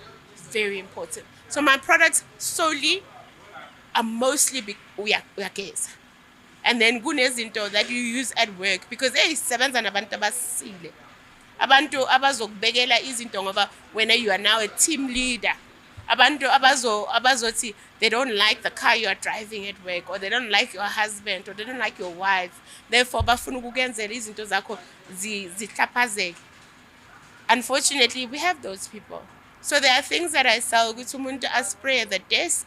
very important. So my products solely are mostly uyageza. And then kunezinto that you use at work because sisebenza nabantu abasile. Abantu abazokubekela izinto ngoba when you are now a team leader. Abantu abazothi they don't like the car you are driving at work, or they don't like your husband, or they don't like your wife. Therefore bafuna ukukenzela izinto zakho zihlaphazeke. Unfortunately, we have those people. So there are things that I sell ukuthi umuntu spray the desk,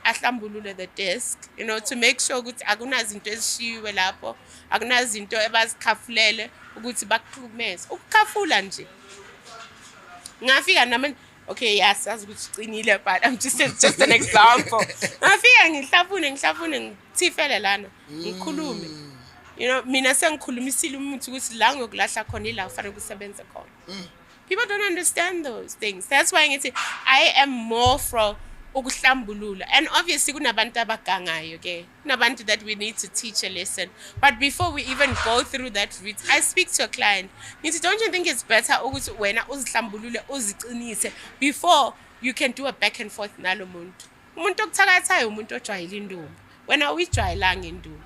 ahlambulule the desk, to make sure ukuthi akunazinto ezishiwe lapho, akunazinto ebazikhafulele ukuthi bakuhlukumeze. Ukukhafula nje. Ngafika nami, okay, yes, that's ukuthi ucinile, but I'm just an example. Ngafika ngihlafune ngithifele lana, ngikhulume. Mina sengikhulumisile umuntu ukuthi la ngokulahla khona ila ufanele ukusebenza khona. People don't understand those things. That's why I am more for ukuhlambulula. And obviously kunabantu abagangayo, okay? Kunabantu that we need to teach a lesson. But before we even go through that route, I speak to a client. Don't you think it's better ukuthi wena uzihlambulule uziqinise before you can do a back and forth nalo muntu? Umuntu okuthakathayo umuntu ojwayele indumbu. Wena uyijwayelanga indumbu.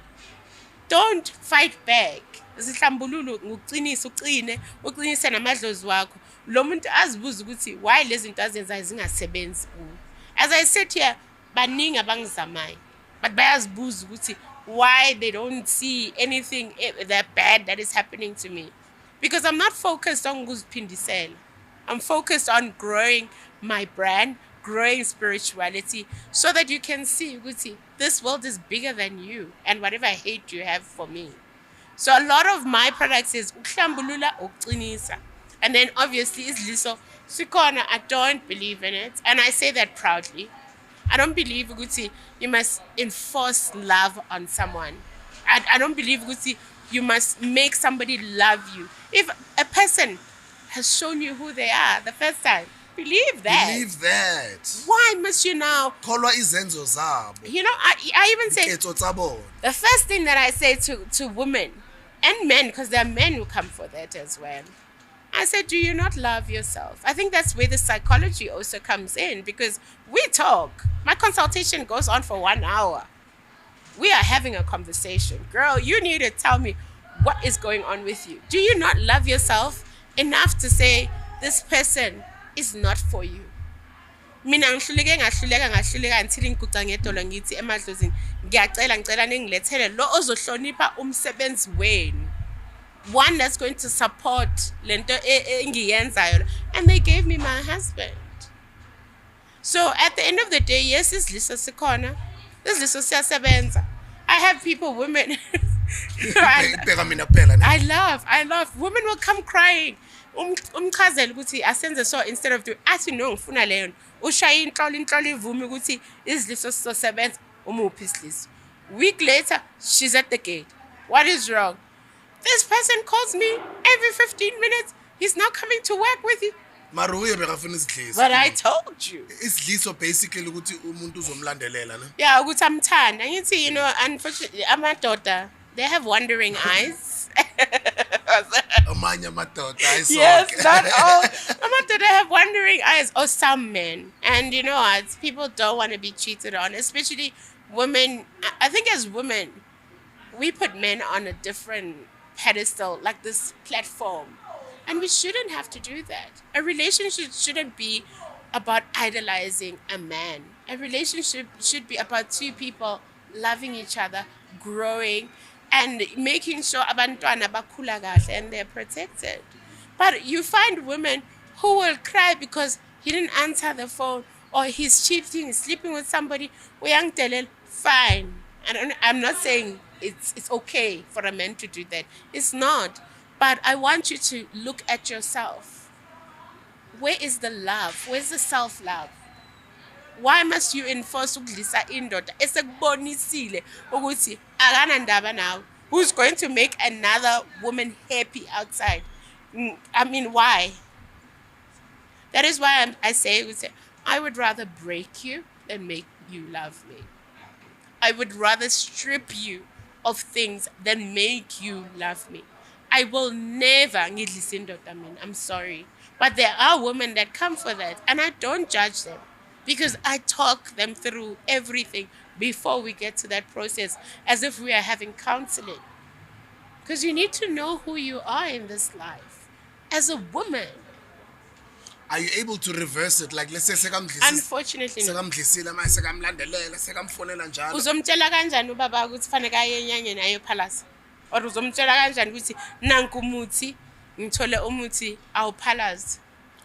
Don't fight back. Zihlambululu ngokuqinisa uqinise namadlozi wakho. Lo muntu azibuza ukuthi why lezi zinto azenzayo zingasebenzi kuwo. As I sit here, baningi abangizamayo. But bayazibuza ukuthi why they don't see anything that bad that is happening to me. Because I'm not focused on ukuziphindisela. I'm focused on growing my brand, growing spirituality, so that you can see ukuthi this world is bigger than you and whatever hate you have for me. So a lot of my products is ukuhlambulula, ukuqinisa. And then obviously isidliso sikhona. I don't believe in it, and I say that proudly. I don't believe ukuthi you must enforce love on someone. I don't believe ukuthi you must make somebody love you. If a person has shown you who they are the first time, believe that. Believe that. Why must you now? Kholwa izenzo zabo. I even say Ikhetho tsabo. the first thing that I say to women and men, because there are men who come for that as well. I said, do you not love yourself? I think that's where the psychology also comes in, because we talk. My consultation goes on for 1 hour. We are having a conversation. Girl, you need to tell me what is going on with you. Do you not love yourself enough to say, this person is not for you? Mina ngahluleka until ngikuca ngedolo ngithi emadlozini ngicela ningilethele lo ozohlonipha umsebenzi wenu. One that's going to support lento engiyenzayo, and they gave me my husband. So at the end of the day, yes, isidliso sikhona, isidliso siyasebenza. I have people, women. I love women will come crying. Umchazela ukuthi asenze so instead of doing athi no ngifuna leyo ushaya inhlolo ivume ukuthi isidliso sizosebenza umuphi isidliso. Week later, she's at the gate. What is wrong? This person calls me every 15 minutes. He's now coming to work with you. But I told you. Isidliso basically ukuthi umuntu uzomlandelela, ne? Yeah, ukuthi amthanda. Unfortunately, amadoda, they have wandering eyes. Amanye amadoda yes, not all. Amadoda have wandering eyes, or some men. And people don't want to be cheated on, especially women. I think as women, we put men on a different pedestal, like this platform. And we shouldn't have to do that. A relationship shouldn't be about idolizing a man. A relationship should be about two people loving each other, growing, and making sure abantwana bakhula kahle and they're protected. But you find women who will cry because he didn't answer the phone, or he's cheating, he's sleeping with somebody. Fine. I'm not saying it's okay for a man to do that. It's not. But I want you to look at yourself. Where is the love? Where's the self-love? Why must you enforce ukudlisa indoda esekubonisile ukuthi akanandaba nawe? Who's going to make another woman happy outside? I mean, why? That is why I say, I would rather break you than make you love me. I would rather strip you of things than make you love me. I will never ngidlisa indoda mina. I'm sorry. But there are women that come for that, and I don't judge them because I talk them through everything before we get to that process, as if we are having counseling. Because you need to know who you are in this life as a woman. Are you able to reverse it? Like, let's say, Unfortunately, no. sekamdlisile manje sekamlandelela sekamfonela njalo. Uzomtshela kanjani ubaba ukuthi fanele aye enyangeni ayophalasa? Or uzomtshela kanjani ukuthi nanku umuthi ngithole umuthi awuphalazi?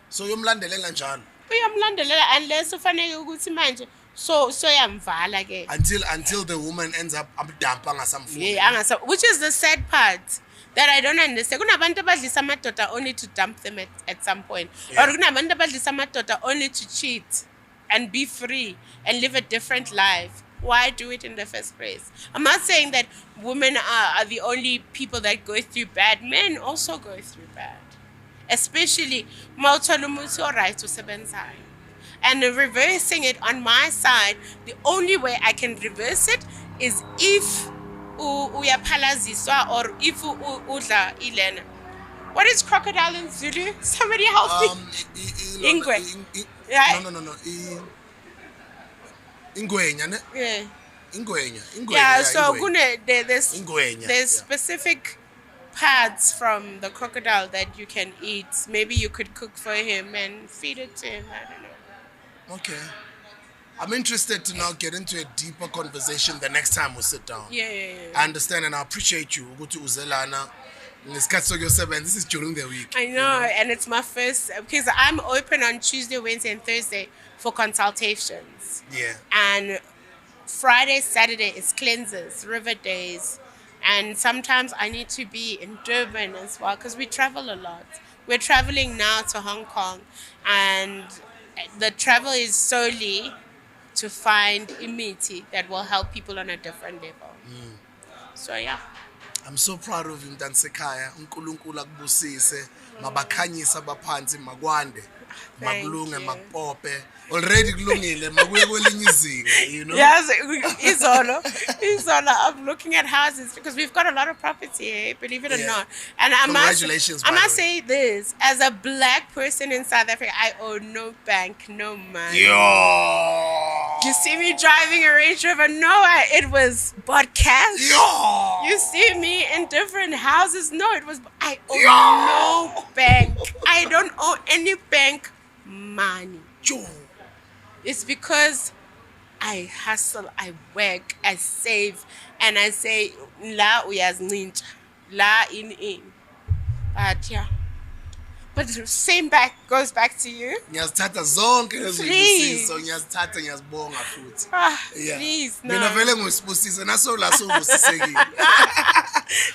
So uyomlandelela njalo. Uyamlandelela unless ufanele ukuthi manje so yamvala ke. Until the woman ends up abdampa ngasamfuni. Yeah, which is the sad part that I don't understand. Kunabantu abadlisa amadoda only to dump them at some point. Yeah. Or kunabantu abadlisa amadoda only to cheat and be free and live a different life. Why do it in the first place? I'm not saying that women are the only people that go through bad. Men also go through bad. Especially mawuthola umuthi oright usebenzayo. And reversing it on my side, the only way I can reverse it is if uyaphalaziswa or if udla ilena. What is crocodile in Zulu? Somebody help me. Ingwe. Yeah. No. Ingwenya, ne? Yeah. Ingwenya. Yeah, so Ingwenya. there's specific parts from the crocodile that you can eat. Maybe you could cook for him and feed it to him. I don't know. Okay. I'm interested to now get into a deeper conversation the next time we sit down. Yeah. I understand and I appreciate you. Go to Uzelana. This is during the week. I know, and it's my first, because I'm open on Tuesday, Wednesday, and Thursday for consultations. Yeah. And Friday, Saturday is cleanses, river days. And sometimes I need to be in Durban as well, because we travel a lot. We're traveling now to Hong Kong, and the travel is solely to find imiti that will help people on a different level. So yeah. I'm so proud of you, Mtansekaya. uNkulunkulu akubusise, mabakhanyisa abaphansi makwande, makulunge makpope. Already kulungile, makuye kwelinye izinga, you know. Yes, Izolo, I'm looking at houses because we've got a lot of property here, believe it or not. And Congratulations, I by the must way. say this, as a black person in South Africa, I owe no bank, no money. Yo. You see me driving a Range Rover? No, it was bought cash. Yo. You see me in different houses? No, I owe no bank. I don't owe any bank money. Yo. It's because I hustle, I work, I save, and I say, la uyazninja, la in. But yeah. But the same goes back to you. Ngiyazithatha zonke lezi Please. zibusiso, ngiyazithatha ngiyazibonga futhi. Yeah. Please, no. Mina vele ngusibusise naso la sobusisekile.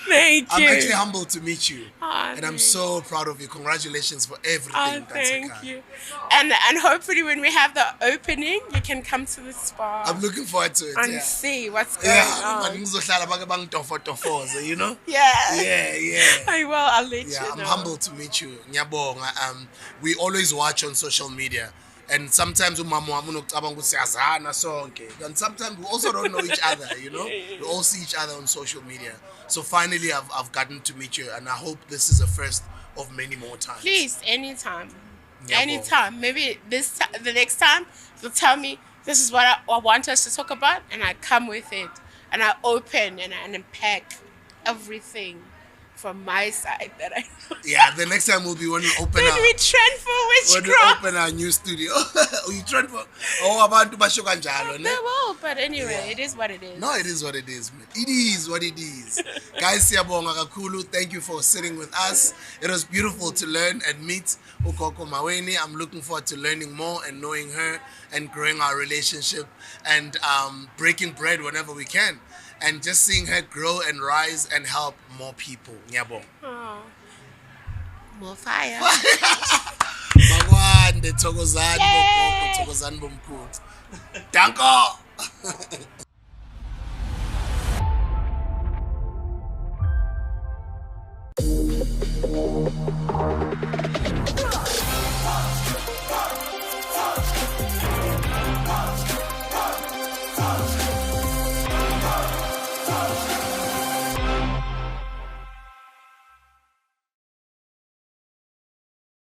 Thank I'm you. actually humbled to meet you. Ah, And I'm thank so proud of you. Congratulations for everything, Thank Mtansekaya. you. And hopefully when we have the opening, you can come to the spa I'm looking forward to it. and Yeah. see what's going Yeah, on. ngizohlala bake bangitofotofoze, you know? Yeah. Yeah. I will. I'll let Yeah, you I'm know. humbled to meet you. Ngiyabonga. We always watch on social media. And sometimes umama wami unocabanga ukuthi siyazana sonke. And sometimes we also don't know each other, you know? We all see each other on social media. So finally I've gotten to meet you and I hope this is the first of many more times. Please, anytime. Yeah, Anytime. Maybe the next time you'll tell me this is what I want us to talk about, and I come with it. And I open and I unpack everything from my side that I know. Yeah, the next time will be when we open When our we trend for when we witchcraft. open our new studio. You trend for abantu basho kanjalo, ne? They will, but anyway, Yeah. it is what it is. No, it is what it is, man. It is what it is. Guys, siyabonga kakhulu. Thank you for sitting with us. It was beautiful to learn and meet Ukoko Maweni. I'm looking forward to learning more and knowing her and growing our relationship and breaking bread whenever we can. And just seeing her grow and rise and help more people. Ngiyabonga. Oh. More fire. Bakwande, thokozani bogogo, thokozani bomkhulu. Danko.